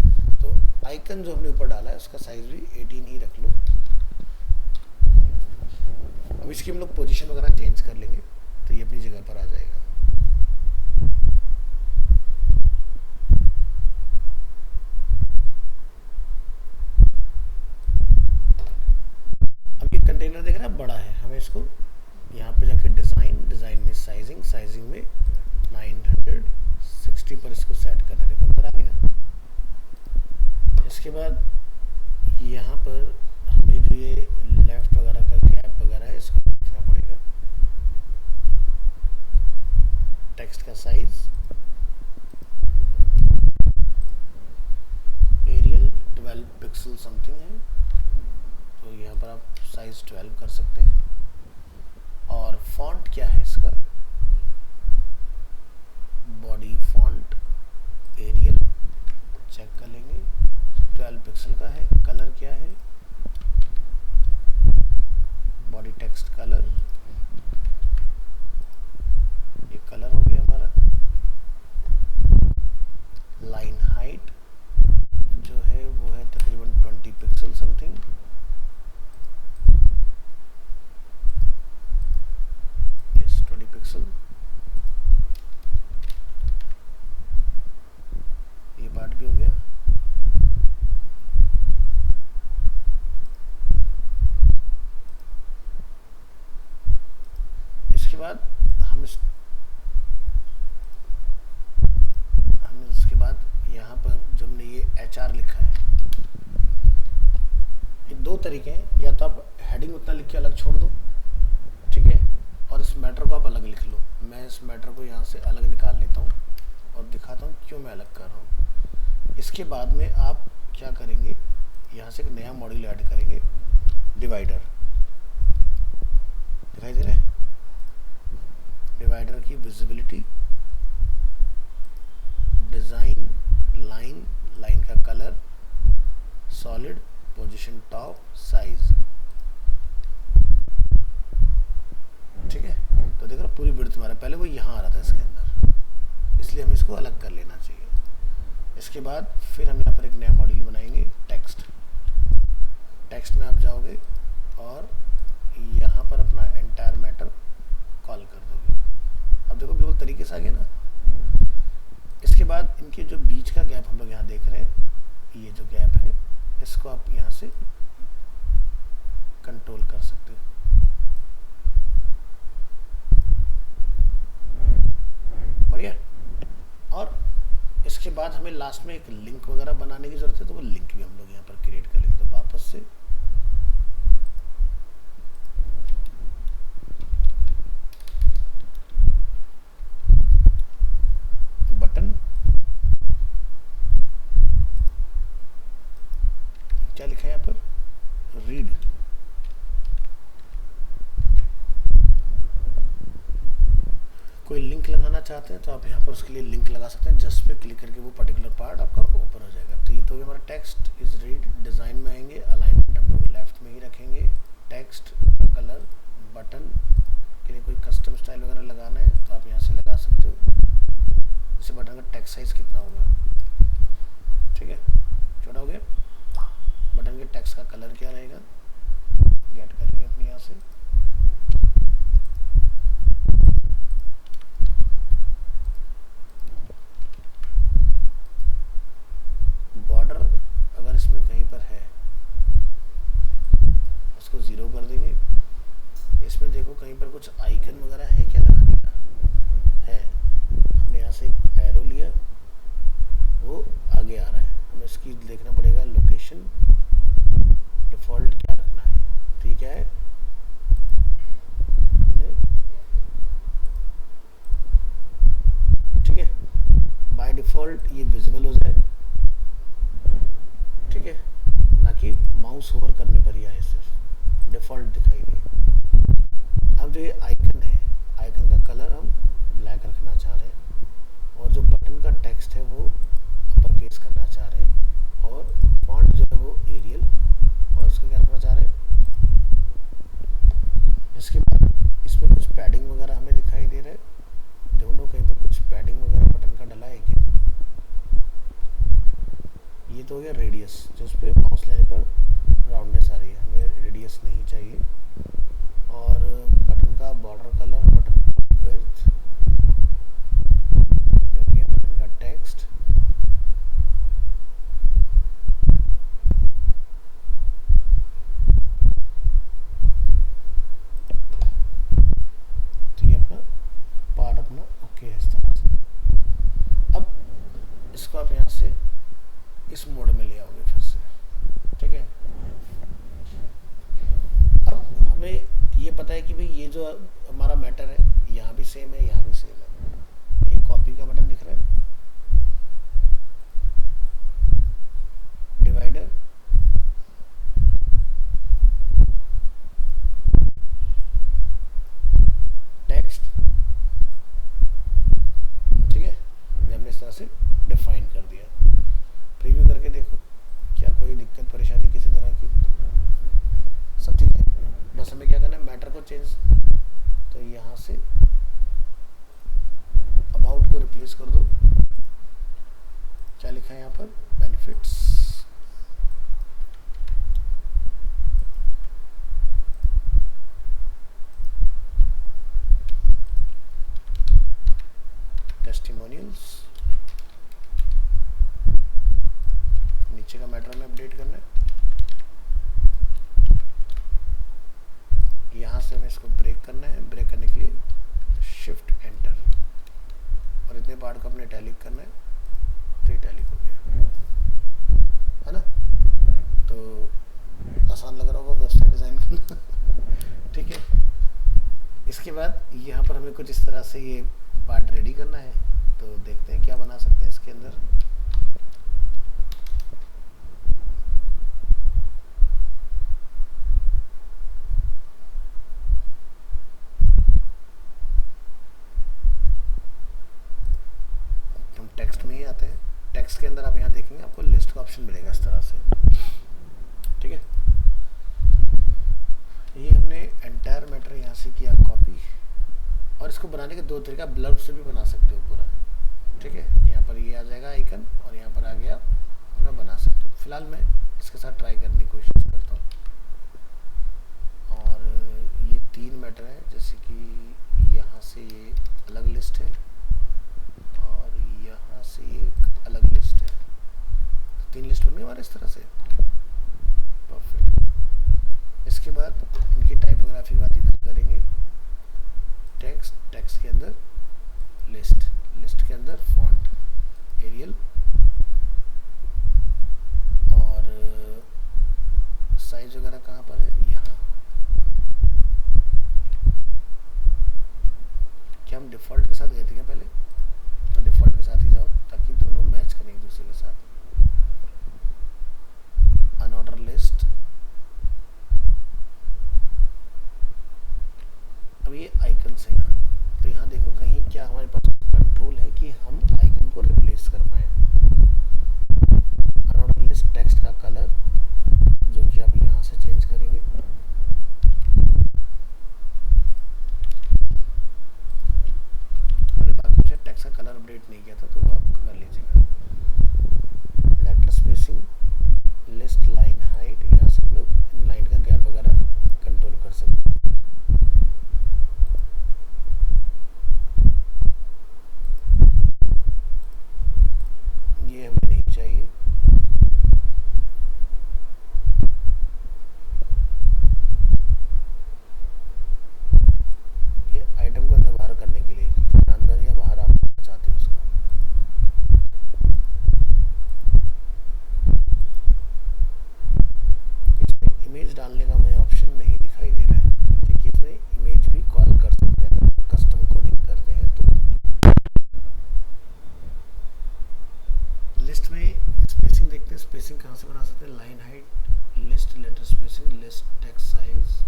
[SPEAKER 1] तो आइकन जो हमने ऊपर डाला है उसका साइज भी 18 ही रख लो। अब इसकी हम लोग पोजीशन वगैरह चेंज कर लेंगे तो ये अपनी जगह पर आ जाएगा। अब ये कंटेनर देख रहा है बड़ा है, हमें इसको यहाँ पे जाके डिज़ाइन में साइजिंग में 960 पर इसको सेट करना है। देखो अंदर आ गया। इसके बाद यहाँ पर हमें जो ये लेफ्ट वगैरह का गैप वगैरह है इसको रखना पड़ेगा। टेक्स्ट का साइज एरियल 12 पिक्सल समथिंग है, तो यहाँ पर आप साइज 12 कर सकते हैं। और फॉन्ट क्या है इसका, बॉडी फॉन्ट एरियल, चेक कर लेंगे 12 पिक्सल का है। कलर क्या है, बॉडी टेक्स्ट कलर, ये कलर हो गया हमारा। लाइन हाइट जो है वो है तकरीबन 20 पिक्सल समथिंग। Yes 20 pixel. ये पार्ट भी हो गया। इसके बाद हम इसके बाद यहाँ पर जब हमने ये HR लिखा है, ये दो तरीके हैं, या तो आप हेडिंग उतना लिख के अलग छोड़ दो, ठीक है, और इस मैटर को आप अलग लिख लो। मैं इस मैटर को यहाँ से अलग निकाल लेता हूँ और दिखाता हूँ क्यों मैं अलग कर रहा हूँ। इसके बाद में आप क्या करेंगे, यहाँ से एक नया मॉड्यूल ऐड करेंगे, डिवाइडर। दिखाई दे रहा है? डिवाइडर की विजिबिलिटी, डिज़ाइन, लाइन का colour, solid, position top, size, ठीक है। तो देखो पूरी विड्थ हमारा, पहले वो यहाँ आ रहा था इसके अंदर, इसलिए हमें इसको अलग कर लेना चाहिए। इसके बाद फिर हम यहाँ पर एक नया मॉड्यूल बनाएंगे, टेक्स्ट में आप जाओगे और यहाँ पर अपना एंटायर मैटर कॉल कर दोगे। अब देखो बिल्कुल तरीके से आ गया ना। इसके बाद इनके जो बीच का गैप हम लोग यहाँ देख रहे हैं, ये जो गैप है इसको आप यहाँ से कंट्रोल कर सकते हो। बढ़िया। और इसके बाद हमें लास्ट में एक लिंक वगैरह बनाने की जरूरत है, तो वो लिंक भी हम लोग यहाँ पर क्रिएट कर लेंगे। तो वापस से बटन, क्या लिखा है यहाँ पर, रीड। कोई लिंक लगाना चाहते हैं तो आप यहाँ पर उसके लिए लिंक लगा सकते हैं। जस्ट पे क्लिक करके वो पर्टिकुलर पार्ट आपका ओपन हो जाएगा। तो ये तो हमारा टेक्स्ट इज रीड। डिज़ाइन में आएंगे, अलाइनमेंट हम लोग लेफ्ट में ही रखेंगे। टेक्स्ट का कलर, बटन के लिए कोई कस्टम स्टाइल वगैरह लगाना है तो आप यहाँ से लगा सकते हो। जैसे बटन का टेक्स्ट साइज कितना होगा, ठीक है, छोटा हो गया। बटन के टेक्स्ट का कलर क्या रहेगा, गेट करेंगे अपने यहाँ से। बॉर्डर अगर इसमें कहीं पर है उसको 0 कर देंगे। कि देखना पड़ेगा लोकेशन डिफ़ॉल्ट क्या रखना है। तो ये क्या है, ठीक है, बाय डिफ़ॉल्ट ये विजिबल हो जाए, ठीक है, ना कि माउस होवर करने पर ही आए, सिर्फ डिफ़ॉल्ट दिखाई दे। अब जो ये आइकन है, आइकन का कलर हम ब्लैक रखना चाह रहे हैं और जो बटन का टेक्स्ट है वो अपर केस करना चाह रहे हैं और फॉन्ट जो है वो एरियल और उसका क्या रखना चाह रहे हैं। इसके बाद इसमें कुछ पैडिंग वगैरह हमें दिखाई दे रहा है, दोनों कहीं पर कुछ पैडिंग वगैरह बटन का डला है क्या। ये तो हो गया रेडियस, जो उस पर माउस लेने पर राउंडनेस आ रही है, हमें रेडियस नहीं चाहिए। और बटन का बॉर्डर कलर, बटन का विड्थ, बटन का टेक्स्ट, तो ये अपना पार्ट अपना ओके है इस तरह से। अब इसको आप यहाँ से इस मोड में ले आओगे फिर से, ठीक है। अब हमें ये पता है कि भाई ये जो हमारा मैटर है यहाँ भी सेम है, यहाँ भी सेम है। एक कॉपी का बटन दिख रहा है, डिवाइडर, टेक्स्ट, ठीक है, ये हमने इस तरह से डिफाइन कर दिया। प्रीव्यू करके देखो, क्या कोई दिक्कत परेशानी किसी तरह की, सब ठीक है। बस हमें क्या करना है, मैटर को चेंज, तो यहाँ से अबाउट को रिप्लेस कर दो। क्या लिखा है यहाँ पर, बेनिफिट्स, टेस्टिमोनियल्स, नीचे का मैटर में अपडेट करना है। यहाँ से हमें इसको ब्रेक करना है, ब्रेक करने के लिए शिफ्ट एंटर, और इतने पार्ट को अपने इटैलिक करना है, तो इटैलिक हो गया, है ना। तो आसान लग रहा होगा वेबसाइट डिज़ाइन करना ठीक है। इसके बाद यहाँ पर हमें कुछ इस तरह से ये पार्ट रेडी करना है, तो देखते हैं क्या बना सकते हैं इसके अंदर। टेक्स्ट में ही आते हैं, टेक्स्ट के अंदर आप यहाँ देखेंगे आपको लिस्ट का ऑप्शन मिलेगा इस तरह से, ठीक है। ये हमने एंटायर मैटर यहाँ से किया कॉपी, और इसको बनाने के दो तरीका, ब्लर्ब से भी बना सकते हो पूरा, ठीक है। यहाँ पर ये आ जाएगा आइकन और यहाँ पर आ गया अपना बना सकते हो। फिलहाल मैं इसके साथ ट्राई करने की कोशिश करता हूँ। और ये 3 मैटर है, जैसे कि यहाँ से ये अलग लिस्ट है और यहाँ से एक अलग लिस्ट है, 3 लिस्ट बन गई हमारे इस तरह से, परफेक्ट। इसके बाद इनकी टाइपोग्राफी की बात इधर करेंगे, टेक्स्ट, टेक्स्ट के अंदर लिस्ट, लिस्ट के अंदर फॉन्ट एरियल, और साइज वगैरह कहाँ पर है, यहाँ। क्या हम डिफ़ॉल्ट के साथ गए थे क्या पहले, तो डिफ़ॉल्ट के साथ ही जाओ ताकि दोनों मैच करें एक दूसरे के साथ। अनऑर्डर लिस्ट, अब ये आइकन से यहाँ, तो यहाँ देखो कहीं क्या हमारे पास कंट्रोल है कि हम आइकन को रिप्लेस कर पाए, हैं स्पेसिंग कहाँ से बना सकते हैं, line height, list letter spacing, list text size,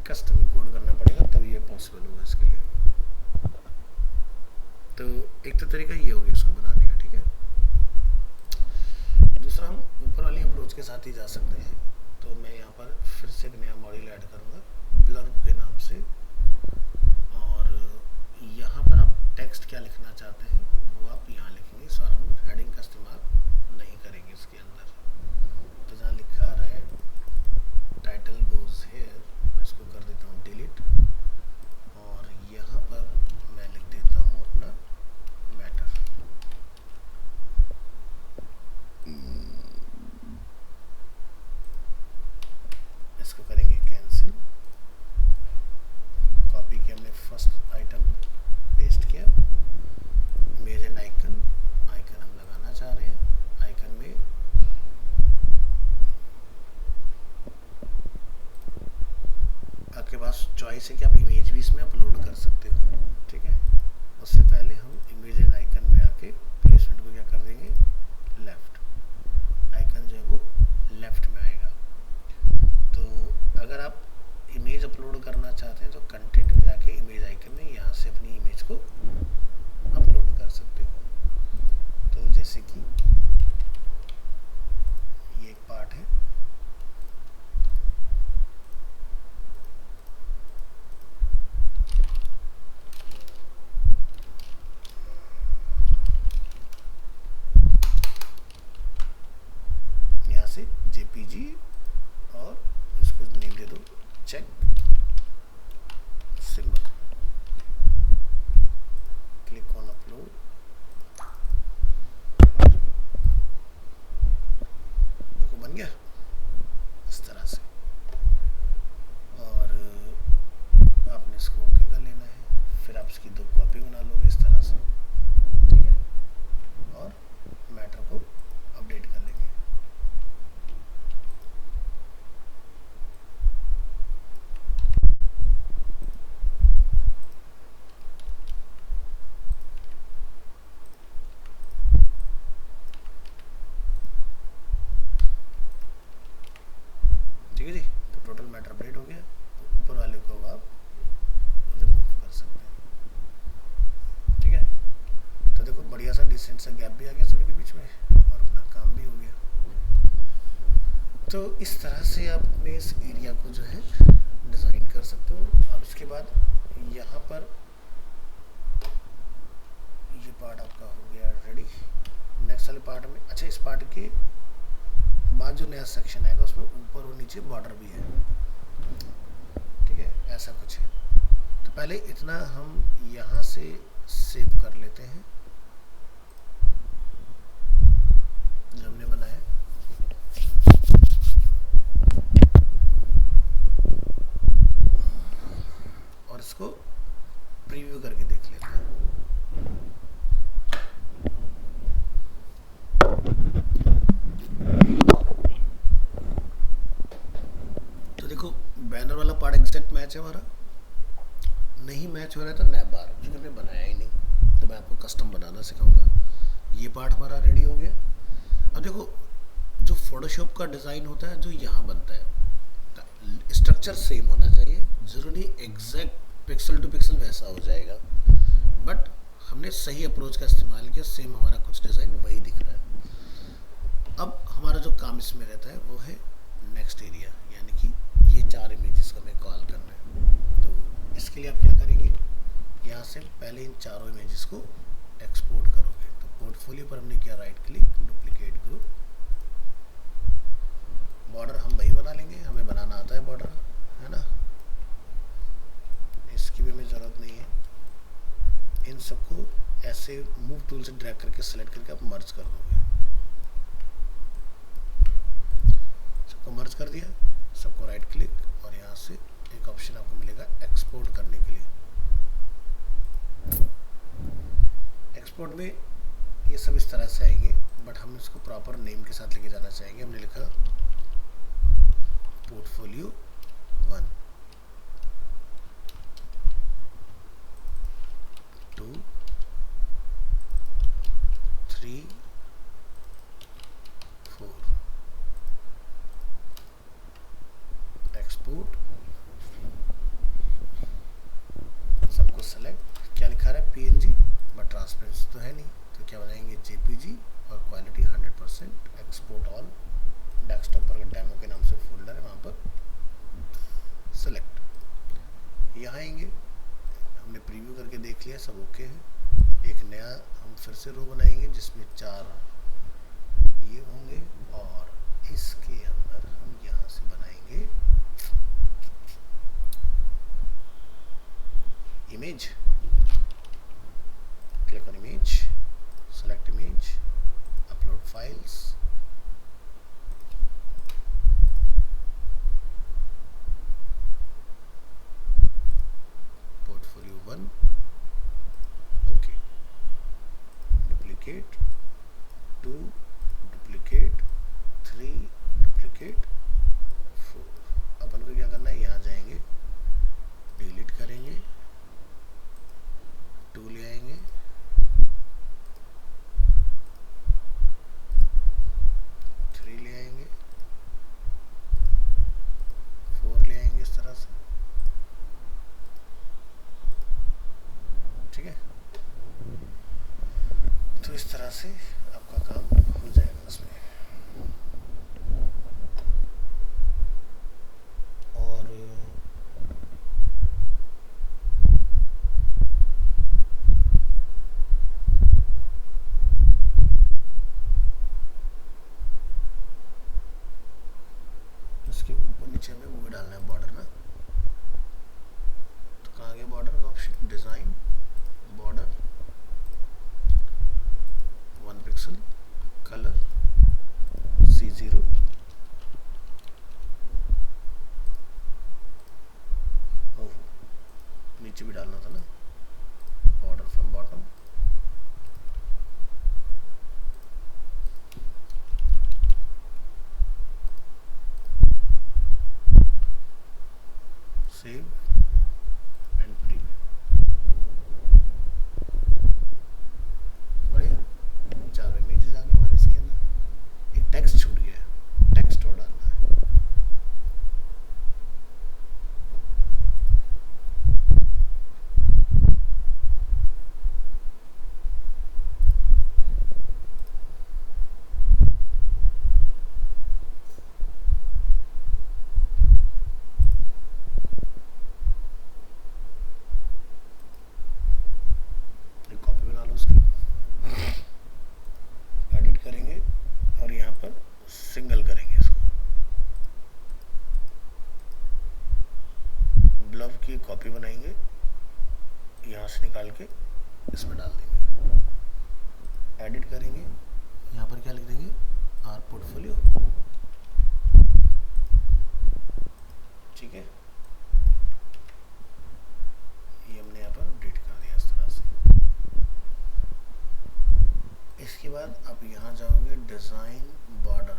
[SPEAKER 1] custom code करना पड़ेगा तभी ये पॉसिबल होगा इसके लिए। तो एक तो तरीका ये हो गया इसको बनाने का, ठीक है। दूसरा हम ऊपर वाली अप्रोच के साथ ही जा सकते हैं। तो मैं यहाँ पर फिर से एक नया मॉड्यूल ऐड करूँगा ब्लर्ब के नाम से, और यहाँ पर आप टेक्स्ट क्या लिखना चाहते हैं वो आप यहाँ लिखेंगे। इस बार हम हेडिंग का इस्तेमाल नहीं करेंगे इसके अंदर। तो जहाँ लिखा रहा है टाइटल गोज हेयर, मैं इसको कर देता हूँ डिलीट, और यहाँ पर मैं लिख देता हूँ अपना मैटर। इसको करेंगे कैंसिल, कॉपी किया हमने फर्स्ट आइटम, पेस्ट किया, इमेज एंड आइकन, आइकन हम लगाना चाह रहे हैं, आइकन में आपके पास चॉइस है कि आप इमेज भी इसमें अपलोड कर सकते हो, ठीक है। उससे पहले हम इमेज एंड आइकन में आके प्लेसमेंट को क्या कर देंगे, लेफ्ट, आइकन जो है वो लेफ्ट में आएगा। तो अगर आप इमेज अपलोड करना चाहते हैं तो कंटेंट में जाके इमेज आइकन में यहाँ से अपनी इमेज को अपलोड कर सकते हो। तो जैसे कि ये एक पार्ट है, यहाँ से जेपीजी, और इसको नेम दे दो check symbol, click on upload. देखो बन गया इस तरह से, और आपने इसको ओके कर लेना है। फिर आप इसकी 2 कॉपी बना लोगे इस तरह से, ठीक है, और मैटर को अपडेट कर लेंगे। ठीक है जी, तो टोटल मैटर अपडेट हो गया। तो ऊपर वाले को आप रिमूव कर सकते हैं, ठीक है। तो देखो बढ़िया सा डिसेंट सा गैप भी आ गया सभी के बीच में, और अपना काम भी हो गया। तो इस तरह से आप अपने इस एरिया को जो है डिज़ाइन कर सकते हो। अब इसके बाद यहाँ पर ये पार्ट आपका हो गया रेडी। नेक्स्ट वाले पार्ट में, अच्छा इस पार्ट के बाद जो नया सेक्शन आएगा उसमें ऊपर और नीचे बॉर्डर भी है, ठीक है, ऐसा कुछ है। तो पहले इतना हम यहाँ से सेव कर लेते हैं जो हमने बनाया। और इसको प्रीव्यू करके देख लेते हैं। तो देखो बैनर वाला पार्ट एग्जैक्ट मैच है हमारा, नहीं मैच हो रहा है तो नैब बार, क्योंकि हमने बनाया ही नहीं, तो मैं आपको कस्टम बनाना सिखाऊंगा। ये पार्ट हमारा रेडी हो गया। अब देखो जो फोटोशॉप का डिज़ाइन होता है जो यहाँ बनता है, स्ट्रक्चर सेम होना चाहिए, ज़रूरी एग्जैक्ट पिक्सल टू पिक्सल वैसा हो जाएगा, बट हमने सही अप्रोच का इस्तेमाल किया, सेम हमारा कुछ डिज़ाइन वही दिख रहा है। अब हमारा जो काम इसमें रहता है वो है नेक्स्ट एरिया, यानी कि ये 4 इमेजेस का हमें कॉल करना है। तो इसके लिए आप क्या करेंगे, यहाँ से पहले इन चारों इमेजेस को एक्सपोर्ट करोगे। तो पोर्टफोलियो पर हमने किया right click, duplicate group, border हम वही बना लेंगे, हमें बनाना आता है बॉर्डर, है ना, इसकी भी हमें ज़रूरत नहीं है। इन सबको ऐसे मूव टूल से ड्रैग करके सेलेक्ट करके आप मर्ज कर दोगे। सबको मर्ज कर दिया, सबको राइट क्लिक और यहाँ से में ये सब इस तरह से आएंगे, बट हम इसको प्रॉपर नेम के साथ लेके जाना चाहेंगे। हमने लिखा पोर्टफोलियो 1, 2, 3, 4, एक्सपोर्ट, सबको सेलेक्ट। क्या लिखा रहा है? पीएनजी, बट ट्रांसपेरेंसी तो है नहीं, तो क्या बनाएंगे? जेपीजी और क्वालिटी 100%, एक्सपोर्ट ऑल। डेस्कटॉप पर डेमो के नाम से फोल्डर है, वहाँ पर सेलेक्ट। यहाँ आएंगे, हमने प्रीव्यू करके देख लिया, सब ओके है। एक नया हम फिर से रो बनाएंगे जिसमें 4 ये होंगे, और इसके अंदर हम यहाँ से बनाएंगे image. Click on image, select image, upload files, portfolio 1, okay. Duplicate 2, duplicate 3, duplicate 4। अपन को क्या करना है? यहाँ जाएंगे, डिलीट करेंगे, 2 ले आएंगे, 3 ले आएंगे, 4 ले आएंगे, इस तरह से। ठीक है, तो इस तरह से आपका काम हो जाएगा इसमें। और इसके ऊपर नीचे में वो भी डालना है बॉर्डर ना, तो कहाँ गया बॉर्डर का option? Design, border, 1 pixel, colour C0, ओह नीचे भी डालना था ना, border from bottom, save and preview. बढ़िया, 4 इमेजेस आ गए हमारे इसके अंदर। एक टेक्स्ट छूट गया है, टेक्स्ट और डालना है। एक कॉपी बना लो उसकी, एडिट करेंगे और यहाँ पर सिंगल करेंगे इसको। ब्लव की कॉपी बनाएंगे, यहाँ से निकाल के इसमें डाल देंगे, एडिट करेंगे, यहाँ पर क्या लिख देंगे? Our portfolio. ठीक है, ये हमने यहाँ पर अपडेट कर दिया इस तरह से। इसके बाद आप यहाँ जाओगे, design, border,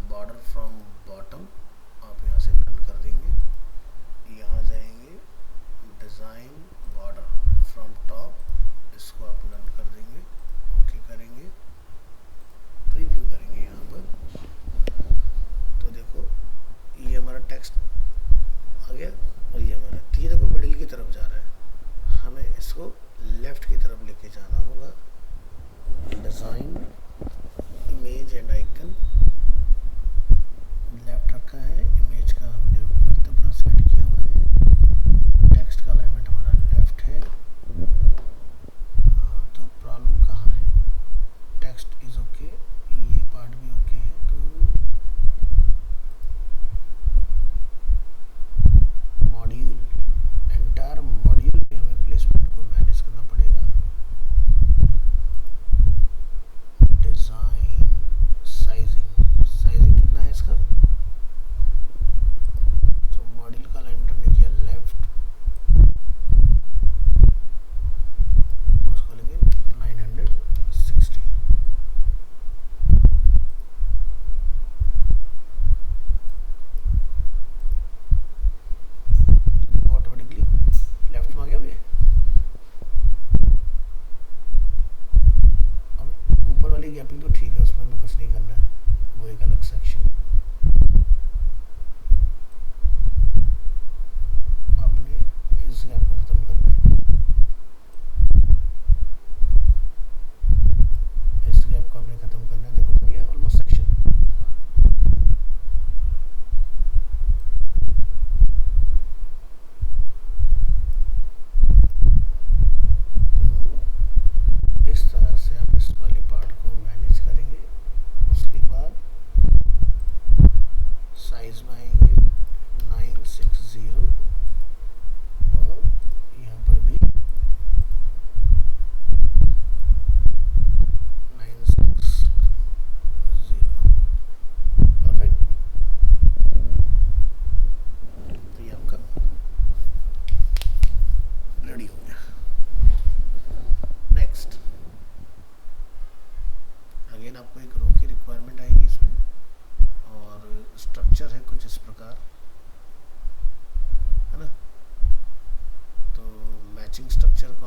[SPEAKER 1] border from bottom, आप यहाँ से नन कर देंगे। यहाँ जाएंगे, डिज़ाइन, बॉर्डर फ्रॉम टॉप, इसको आप नन कर देंगे, ओके करेंगे, प्रीव्यू करेंगे यहाँ पर। तो देखो ये हमारा टेक्स्ट आ गया, और ये हमारा, तो ये देखो मिडिल की तरफ जा रहा है, हमें इसको लेफ्ट की तरफ लेके जाना होगा। Design, image and icon, left रखा है, इमेज का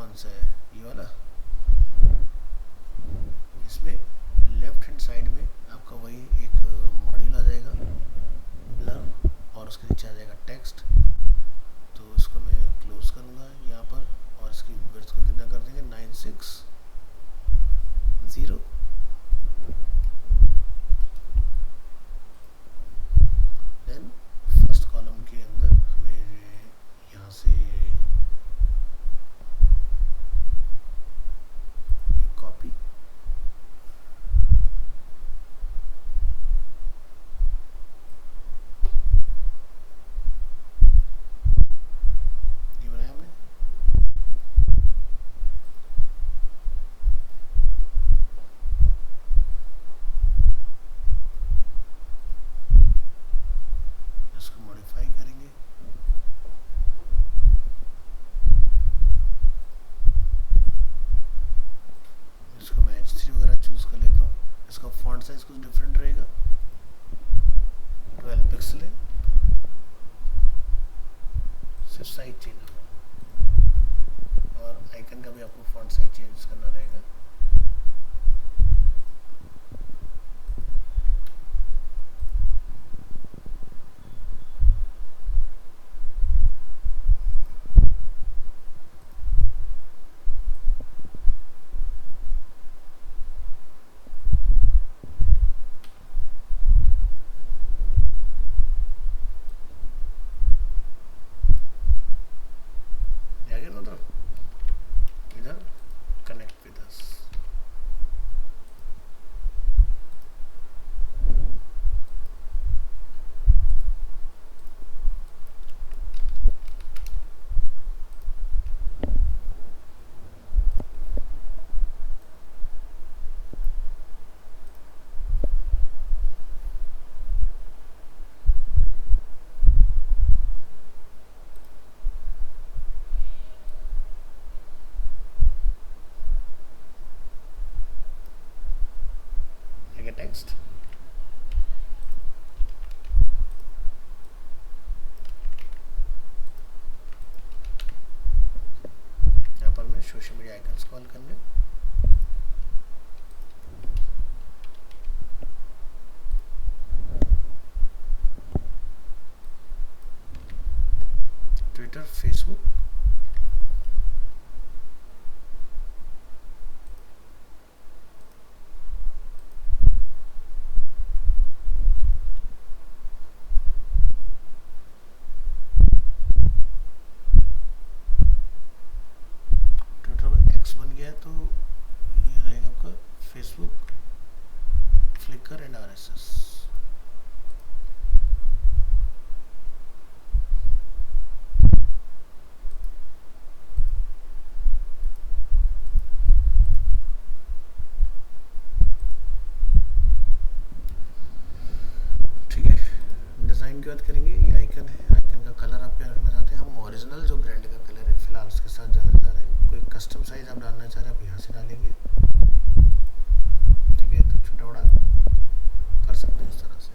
[SPEAKER 1] कौन सा है, ये वाला। इसमें लेफ्ट हैंड साइड में आपका वही एक मॉड्यूल आ जाएगा ब्लर, और उसके नीचे आ जाएगा टेक्स्ट। तो इसको मैं क्लोज करूँगा यहाँ पर, और इसकी विड्थ को कितना कर देंगे 960। देन फर्स्ट कॉलम के अंदर हमें यहाँ से कॉपी, ये बनाया हमने। इसको मॉडिफाई करेंगे, इसको मैं H3 वगैरह चूज कर लेता हूँ। इसका फॉन्ट साइज कुछ डिफरेंट रहेगा, 12 पिक्सल है, सिर्फ साइज चेंज होगा। और आइकन का भी आपको फॉन्ट साइज चेंज करना रहेगा। इधर कनेक्ट विद अस। टेक्स्ट यहाँ पर मैं सोशल मीडिया आइकन्स कॉल करने, ट्विटर, फेसबुक, बन गया। तो ये रहेगा आपका फेसबुक, फ्लिकर एंड RSS। ठीक है, डिज़ाइन की बात करेंगे। ये आइकन है, आइकन का कलर आप क्या रखना चाहते हैं। हम ओरिजिनल जो ब्रांड का कलर है फिलहाल उसके साथ जाना चाह रहे हैं। कोई कस्टम साइज आप डालना चाह रहे हैं, आप यहाँ से डालेंगे। ठीक है, तो छोटा बड़ा कर सकते हैं इस तरह से।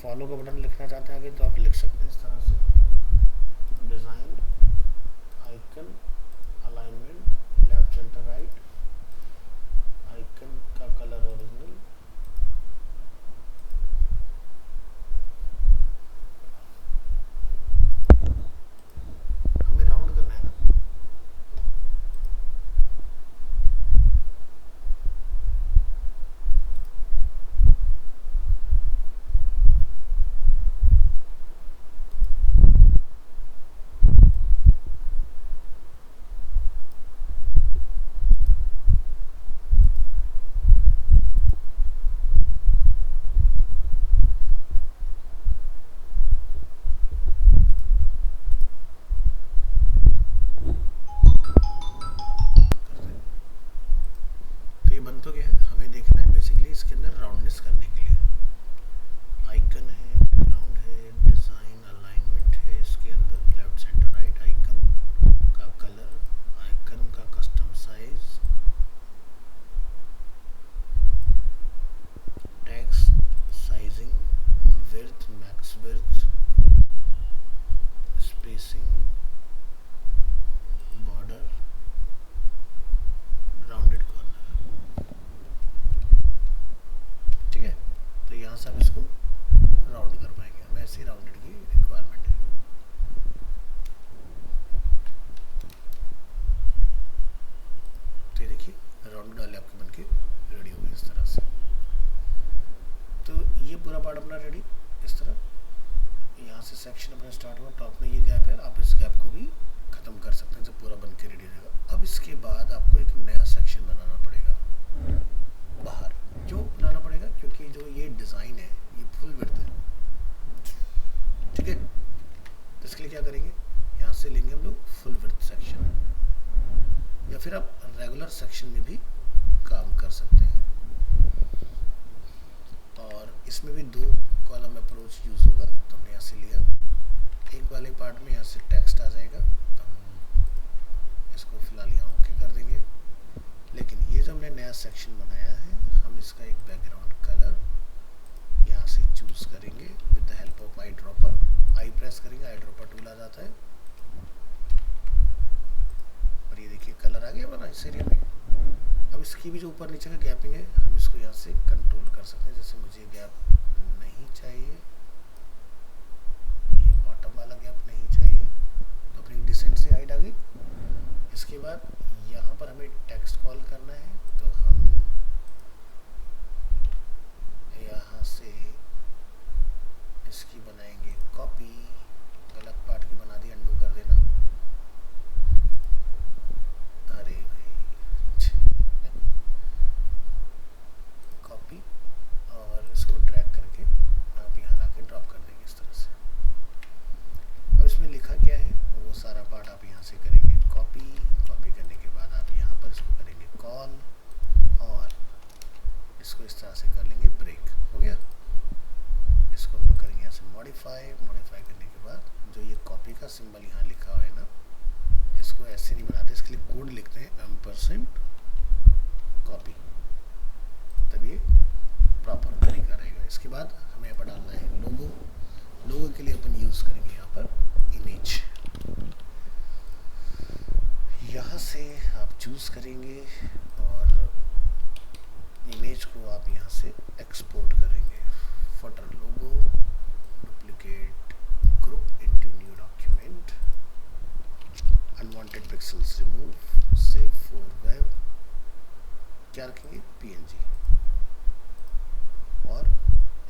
[SPEAKER 1] फॉलो का बटन लिखना चाहते हैं आगे, तो आप लिख सकते हैं इस तरह से। Design, icon, alignment, left centre right, icon का कलर ओरिजिनल, हमें राउंड करना है ना। में स्टार्ट हुआ, टॉप में ये गैप है, आप इस गैप को भी ख़त्म कर सकते हैं जब पूरा बन के रेडी हो जाएगा। अब इसके बाद आपको एक नया सेक्शन बनाना पड़ेगा बाहर। क्यों बनाना पड़ेगा? क्योंकि जो ये डिज़ाइन है ये फुल विड्थ है, ठीक है। तो इसके लिए क्या करेंगे, यहाँ से लेंगे हम लोग फुल विड्थ सेक्शन, या फिर आप रेगुलर सेक्शन में भी काम कर सकते हैं। और इसमें भी 2 कॉलम अप्रोच यूज़ होगा। तो हमने यहाँ से लिया, एक वाले पार्ट में यहाँ से टेक्स्ट आ जाएगा, तो हम इसको फिलहाल यहाँ ओके कर देंगे। लेकिन ये जो हमने नया सेक्शन बनाया है, हम इसका एक बैकग्राउंड कलर यहाँ से चूज़ करेंगे with the help of eye dropper. I press करेंगे, आई ड्रॉपर टूल आ जाता है और ये देखिए कलर आ गया हमारा इस एरिया में। अब इसकी भी जो ऊपर नीचे का गैपिंग है, हम इसको यहाँ से कंट्रोल कर सकते हैं। जैसे मुझे गैप नहीं चाहिए, ये बॉटम वाला गैप नहीं चाहिए, तो अपनी डिसेंट से हाइट आ गई। इसके बाद यहाँ पर हमें टेक्स्ट कॉल करना है, तो हम यहाँ से इसकी बनाएंगे कॉपी। गलत पार्ट की बना दी, अंडू कर देना। अरे भाई, कॉपी और इसको ड्रैग करके आप यहाँ ला के ड्रॉप कर देंगे इस तरह से। अब इसमें लिखा क्या है वो सारा पार्ट आप यहाँ से करेंगे कॉपी। कॉपी करने के बाद आप यहाँ पर इसको करेंगे कॉल और इसको इस तरह से कर लेंगे ब्रेक। हो गया। इसको हम लोग करेंगे यहाँ से मॉडिफाई। मॉडिफाई करने के बाद जो ये कॉपी का सिंबल यहाँ लिखा हुआ है ना, इसको ऐसे नहीं बनाते, इसके लिए कोड लिखते हैं %, कॉपी, तब ये प्रॉपर तरीका रहेगा। इसके बाद हमें यहाँ पर डालना है लोगो। लोगो के लिए अपन यूज़ करेंगे यहाँ पर इमेज। यहाँ से आप चूज़ करेंगे और इमेज को आप यहाँ से एक्सपोर्ट करेंगे। Footer logo, duplicate group into new document, unwanted pixels remove, save for web, क्या रखेंगे PNG, और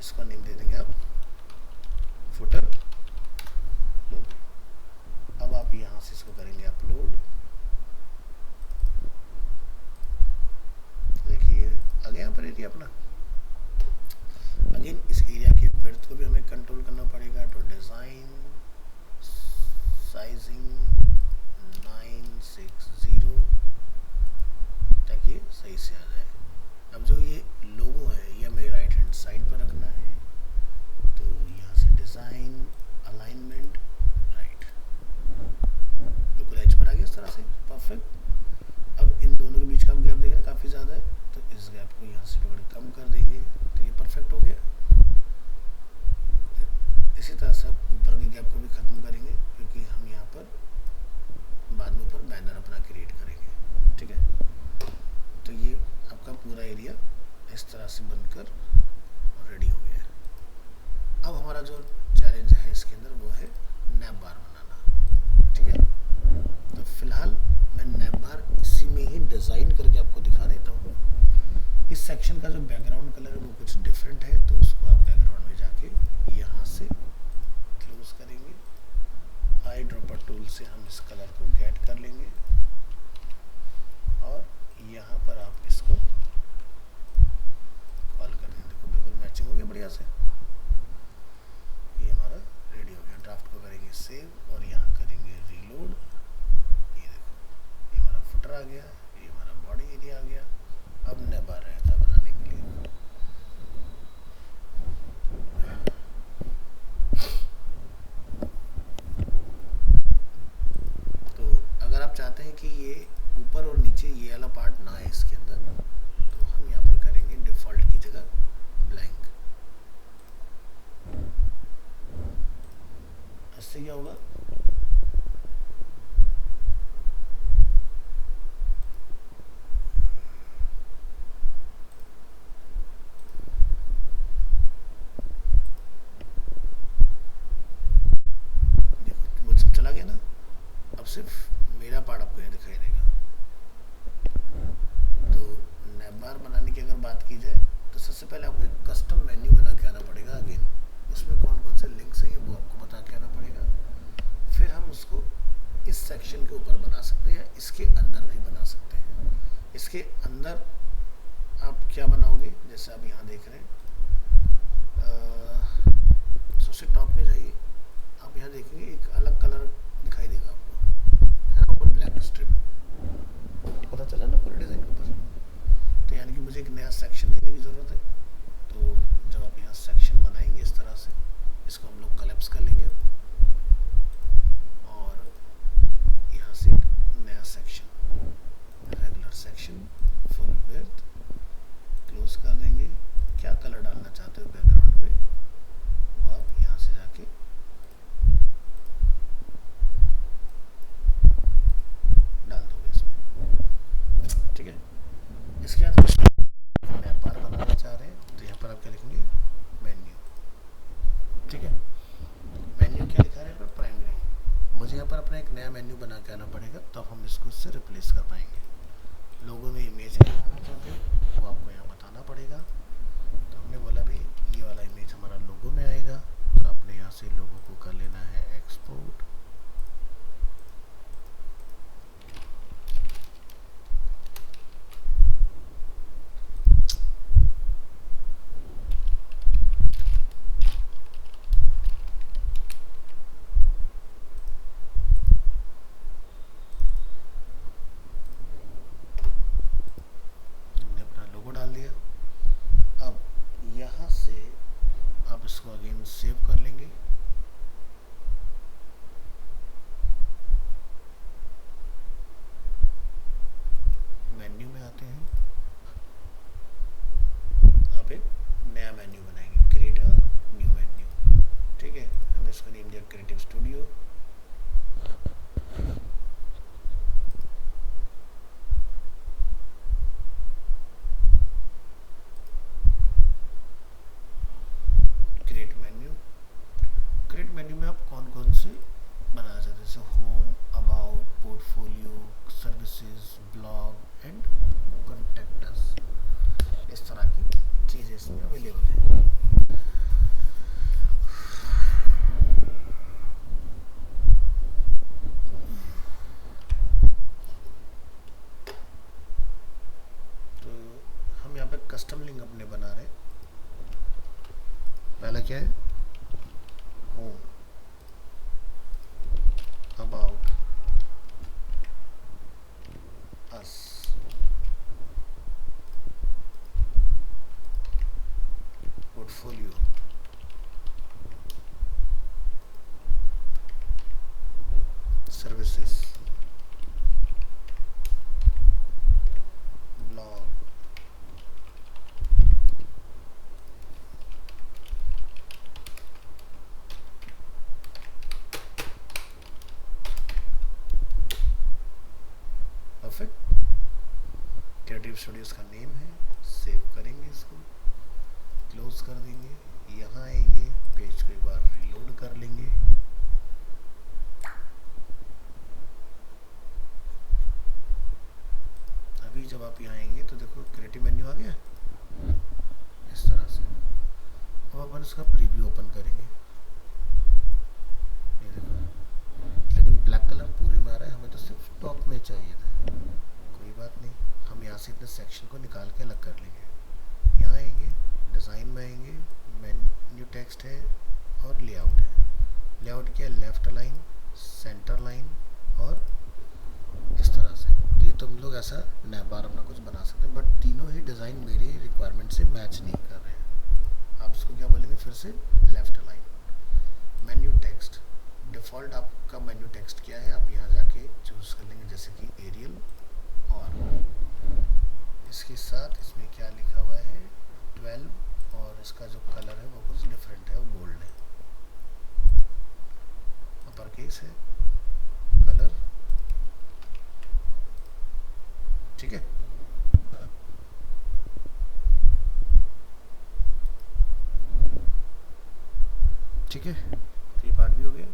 [SPEAKER 1] इसका नेम दे देंगे आप फुटर लोगो। अब आप यहाँ से इसको करेंगे अपलोड। देखिए आ गया यहाँ पर एरिया अपना। अगेन इस एरिया के विड्थ को भी हमें कंट्रोल करना पड़ेगा। तो डिज़ाइन, साइजिंग 960 ताकि ये सही से आ जाए। अब जो ये लोगो है ये हमें राइट हैंड साइड पर रखना है, तो यहाँ से डिज़ाइन, अलाइनमेंट, राइट, बिल्कुल एज पर आ गया इस तरह से, परफेक्ट। अब इन दोनों के बीच का गैप देख रहे हैं काफ़ी ज़्यादा है, तो इस गैप को यहाँ से थोड़ा कम कर देंगे, तो ये परफेक्ट हो गया। इसी तरह से आप ऊपर के गैप को भी ख़त्म करेंगे, क्योंकि हम यहाँ पर बाद में ऊपर बैनर अपना क्रिएट करेंगे, ठीक है। तो ये आपका पूरा एरिया इस तरह से बनकर रेडी हो गया है। अब हमारा जो चैलेंज है इसके अंदर वो है नैप बार बनाना, ठीक है। तो फिलहाल मैं नैप बार इसी में ही डिज़ाइन करके आपको दिखा देता हूँ। इस सेक्शन का जो बैकग्राउंड कलर है वो कुछ डिफरेंट है, तो उसको आप बैकग्राउंड में जाके यहाँ से क्लोज करेंगे। आई ड्रॉपर टूल से हम इस कलर को गेट कर लेंगे और यहाँ पर आप इसको कॉल कर देंगे। देखो बिल्कुल मैचिंग हो गया बढ़िया से। ये हमारा रेडी हो गया। ड्राफ्ट को करेंगे सेव और यहाँ करेंगे रीलोड। ये देखो ये हमारा फुटर आ गया, ये हमारा बॉडी एरिया आ गया। अब नैप बार रहता है बनाने के लिए। तो अगर आप चाहते हैं कि ये ऊपर और नीचे ये वाला पार्ट ना है इसके अंदर, तो हम यहाँ पर करेंगे डिफ़ॉल्ट की जगह ब्लैंक। इससे क्या होगा, देखो वो सब चला गया ना। अब सिर्फ मेरा पार्ट आपको यहाँ दिखाई देगा। इसके अंदर आप क्या बनाओगे, जैसे आप यहाँ देख रहे हैं, सबसे टॉप पे जाइए, आप यहाँ देखेंगे एक अलग कलर दिखाई देगा आपको, है ना, ऊपर ब्लैक स्ट्रिप, पता चला ना पूरे डिज़ाइन के ऊपर। तो यानी कि मुझे एक नया सेक्शन लेने की ज़रूरत है। तो जब आप यहाँ सेक्शन बनाएंगे इस तरह से, इसको हम लोग कलेप्स कर लेंगे और यहाँ से नया section, regular section, full width, close कर देंगे। क्या कलर डालना चाहते हो बैकग्राउंड पे, वो आप यहाँ से जाके डाल दोगे इसमें, ठीक है। इसके बाद नया बार बनाना चाह रहे हैं तो यहाँ पर आप क्या लिखेंगे, मेन्यू, ठीक है। मेन्यू क्या लिखा है यहाँ पर, प्राइमरी। मुझे यहाँ पर अपना एक नया मेन्यू बना के आना पड़ेगा, तो हम इसको इससे रिप्लेस कर पाएंगे। लोगो में इमेज लगाना चाहते हैं वो आपको यहाँ बताना पड़ेगा। तो हमने बोला भाई ये वाला इमेज हमारा लोगो में आएगा, तो आपने यहाँ से लोगो को कर लेना है एक्सपोर्ट। हमने अपना लोगो डाल दिया। अब यहाँ से आप इसको अगेन सेव कर लेंगे। मेन्यू में आते हैं, आप एक नया मेन्यू बनाएंगे, क्रिएट अ न्यू मेन्यू, ठीक है। हमने इसको नेम दिया creative studio. Create menu, create menu में आप कौन कौन से बनाना चाहते हैं, जैसे home, about, portfolio, services, blog and contact us, इस तरह की चीज़ें इसमें अवेलेबल है। तो हम यहाँ पे कस्टम लिंक अपने बना रहे हैं। पहला क्या है, home, about us, portfolio, services, blog, perfect. Creative studios का नेम है, सेव करेंगे, इसको क्लोज कर देंगे। यहाँ आएंगे, पेज को एक बार रीलोड कर लेंगे। अभी जब आप यहाँ आएंगे तो देखो क्रिएटिव मेन्यू आ गया इस तरह से। अब अपन इसका प्रीव्यू ओपन करेंगे, ये देखो, लेकिन ब्लैक कलर पूरे में आ रहा है, हमें तो सिर्फ टॉप में चाहिए था। कोई बात नहीं, हम यहाँ से इतने सेक्शन को निकाल के अलग कर लेंगे। यहाँ आएंगे, डिज़ाइन में आएंगे, मेन्यू टेक्स्ट है और लेआउट है। लेआउट क्या है, लेफ्ट लाइन, सेंटर लाइन और इस तरह से। तो ये तो हम लोग ऐसा नया बार अपना कुछ बना सकते हैं, बट तीनों ही डिज़ाइन मेरी रिक्वायरमेंट से मैच नहीं कर रहे हैं। आप इसको क्या बोलेंगे फिर से, left line. Menu text, default आपका मेन्यू टेक्स्ट क्या है, आप यहाँ जाके चूज़ कर लेंगे, जैसे कि एरियल, और इसके साथ इसमें क्या लिखा हुआ है 12, और इसका जो कलर है वो कुछ डिफरेंट है, वो गोल्ड है, अपर केस है, कलर, ठीक है। ठीक है, तो ये पार्ट भी हो गया।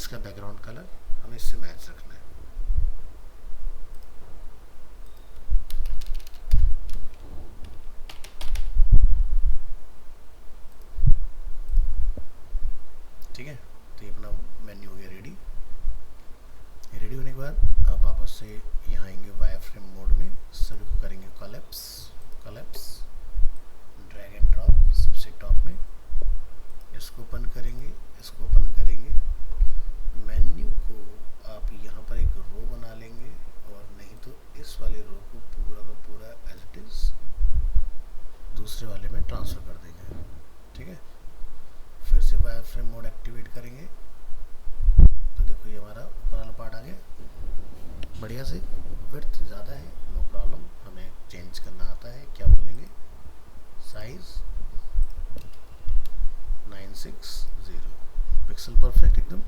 [SPEAKER 1] इसका बैकग्राउंड कलर हमें इससे मैच रखना है। ठीक है, तो ये अपना मेन्यू हो गया रेडी। रेडी होने के बाद आप वापस से यहाँ आएंगे वायर फ्रेम मोड में, सभी को करेंगे collapse, collapse, drag and drop सबसे टॉप में, इसको ओपन करेंगे, इसको ओपन करेंगे। मेन्यू को आप यहाँ पर एक रो बना लेंगे, और नहीं तो इस वाले रो को पूरा का पूरा एज इट इज दूसरे वाले में ट्रांसफ़र कर देंगे। ठीक है, फिर से वायर फ्रेम मोड एक्टिवेट करेंगे, तो देखो ये हमारा ऊपर वाला पार्ट आ गया बढ़िया से। विड्थ ज़्यादा है, नो प्रॉब्लम, हमें चेंज करना आता है। क्या बोलेंगे, साइज 960 पिक्सल, परफेक्ट एकदम।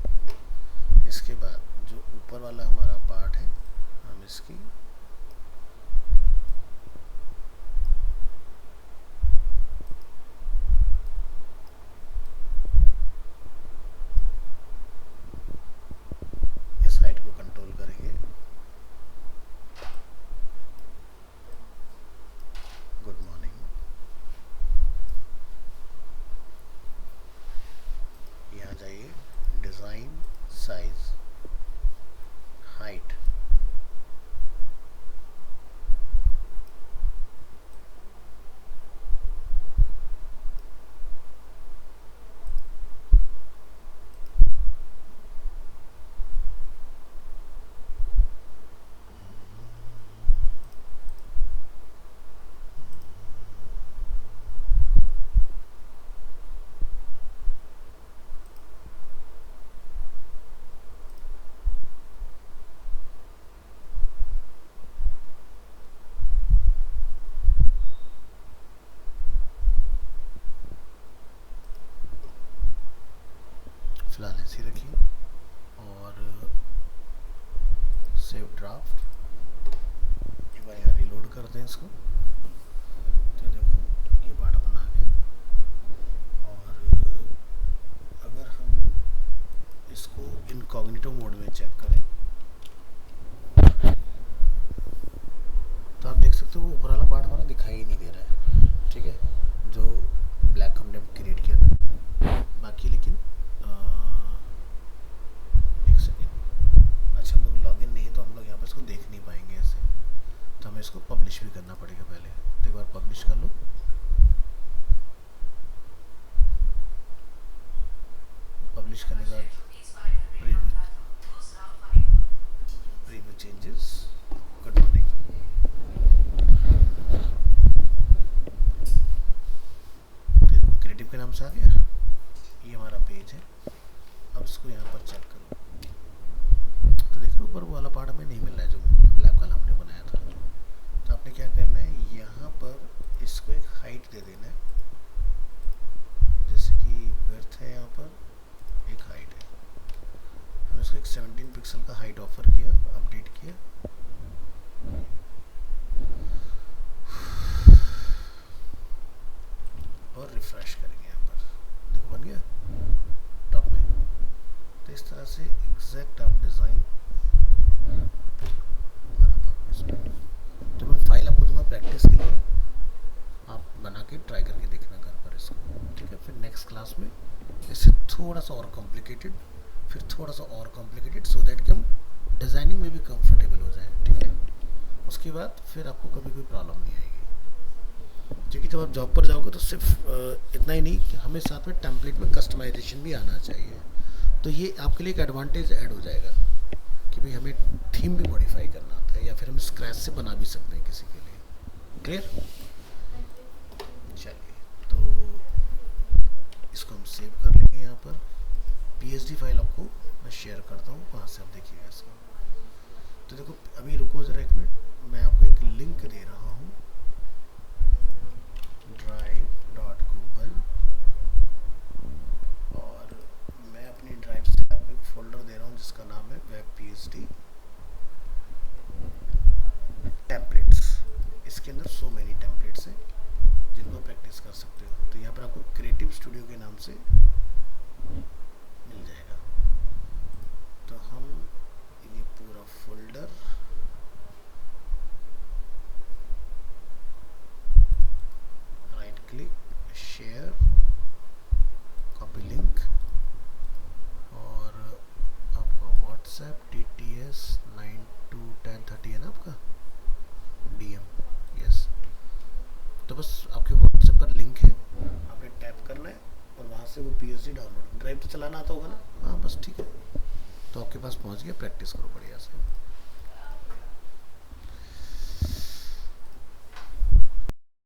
[SPEAKER 1] इसके बाद जो ऊपर वाला हमारा पार्ट है, हम इसकी डिज़ाइन, साइज, हाइट, फिलहाल ऐसे रखिए, और सेव ड्राफ्ट, एक बार यहाँ रिलोड कर दें इसको। तो देखो ये पार्ट अपना आ गया। और अगर हम इसको इनकॉग्निटो मोड में चेक करें, तो आप देख सकते हो वो ऊपर वाला पार्ट हमारा दिखाई ही नहीं दे रहा है। ठीक है, जो ब्लैक हमने क्रिएट किया था, बाकी लेकिन एक सेकेंड, अच्छा हम लोग लॉगिन नहीं है तो हम लोग यहाँ पर इसको देख नहीं पाएंगे ऐसे, तो हमें इसको पब्लिश भी करना पड़ेगा पहले। तो एक बार पब्लिश कर लो, पब्लिश करने के बाद प्रीव्यू चेंजेस, गुड मॉर्निंग। तो क्रिएटिव के नाम से आ गया, ये हमारा पेज है। अब इसको यहाँ पर चेक करो, तो देखो ऊपर वो वाला पार्ट हमें नहीं मिल रहा है जो ब्लैक वाला हमने बनाया था। तो आपने क्या करना है, यहाँ पर इसको एक हाइट दे देना है, जैसे कि विड्थ है यहाँ पर एक हाइट है, हमने इसको एक 17 पिक्सल का हाइट ऑफर किया, अपडेट किया, और रिफ्रेश करेंगे। यहाँ पर देखो बन गया टॉप में। तो इस तरह से एग्जैक्ट आप डिज़ाइन, तो मैं फाइल आपको दूंगा प्रैक्टिस के लिए, आप बना के ट्राई करके देखना घर पर इसको। ठीक है, फिर नेक्स्ट क्लास में इससे थोड़ा सा और कॉम्प्लिकेटेड, फिर थोड़ा सा और कॉम्प्लिकेटेड, सो दैट कि हम डिज़ाइनिंग में भी कंफर्टेबल हो जाए। ठीक है, उसके बाद फिर आपको कभी कोई प्रॉब्लम नहीं आएगी, क्योंकि जब आप जॉब पर जाओगे तो सिर्फ इतना ही नहीं कि हमें साथ में टेम्पलेट में कस्टमाइजेशन भी आना चाहिए। तो ये आपके लिए एक एडवांटेज ऐड हो जाएगा कि भाई हमें थीम भी मॉडिफाई करना आता है, या फिर हम स्क्रैच से बना भी सकते हैं किसी के लिए। क्लियर? चलिए, तो इसको हम सेव कर लेंगे। यहाँ पर PSD फाइल आपको मैं शेयर करता हूँ, वहाँ से आप देखिएगा इसको। तो देखो अभी रुको ज़रा एक मिनट, मैं आपको एक लिंक दे रहा हूँ, drive.google, और मैं अपनी ड्राइव से आपको एक फोल्डर दे रहा हूँ जिसका नाम है वेब PSD टेम्पलेट्स। इसके अंदर सो मैनी टेम्पलेट्स हैं जिनको प्रैक्टिस कर सकते हो। तो यहाँ पर आपको क्रिएटिव स्टूडियो के नाम से मिल जाएगा। हम ये पूरा folder right click, share, copy link, और आपका व्हाट्सएप TTS 921030 है ना आपका DM, यस। तो बस आपके व्हाट्सएप पर लिंक है, आपने टैप करना है और वहाँ से वो PSD डाउनलोड, ड्राइव तो चलाना आता होगा ना, हाँ बस ठीक है। तो आपके पास पहुँच गया, प्रैक्टिस करो बढ़िया से।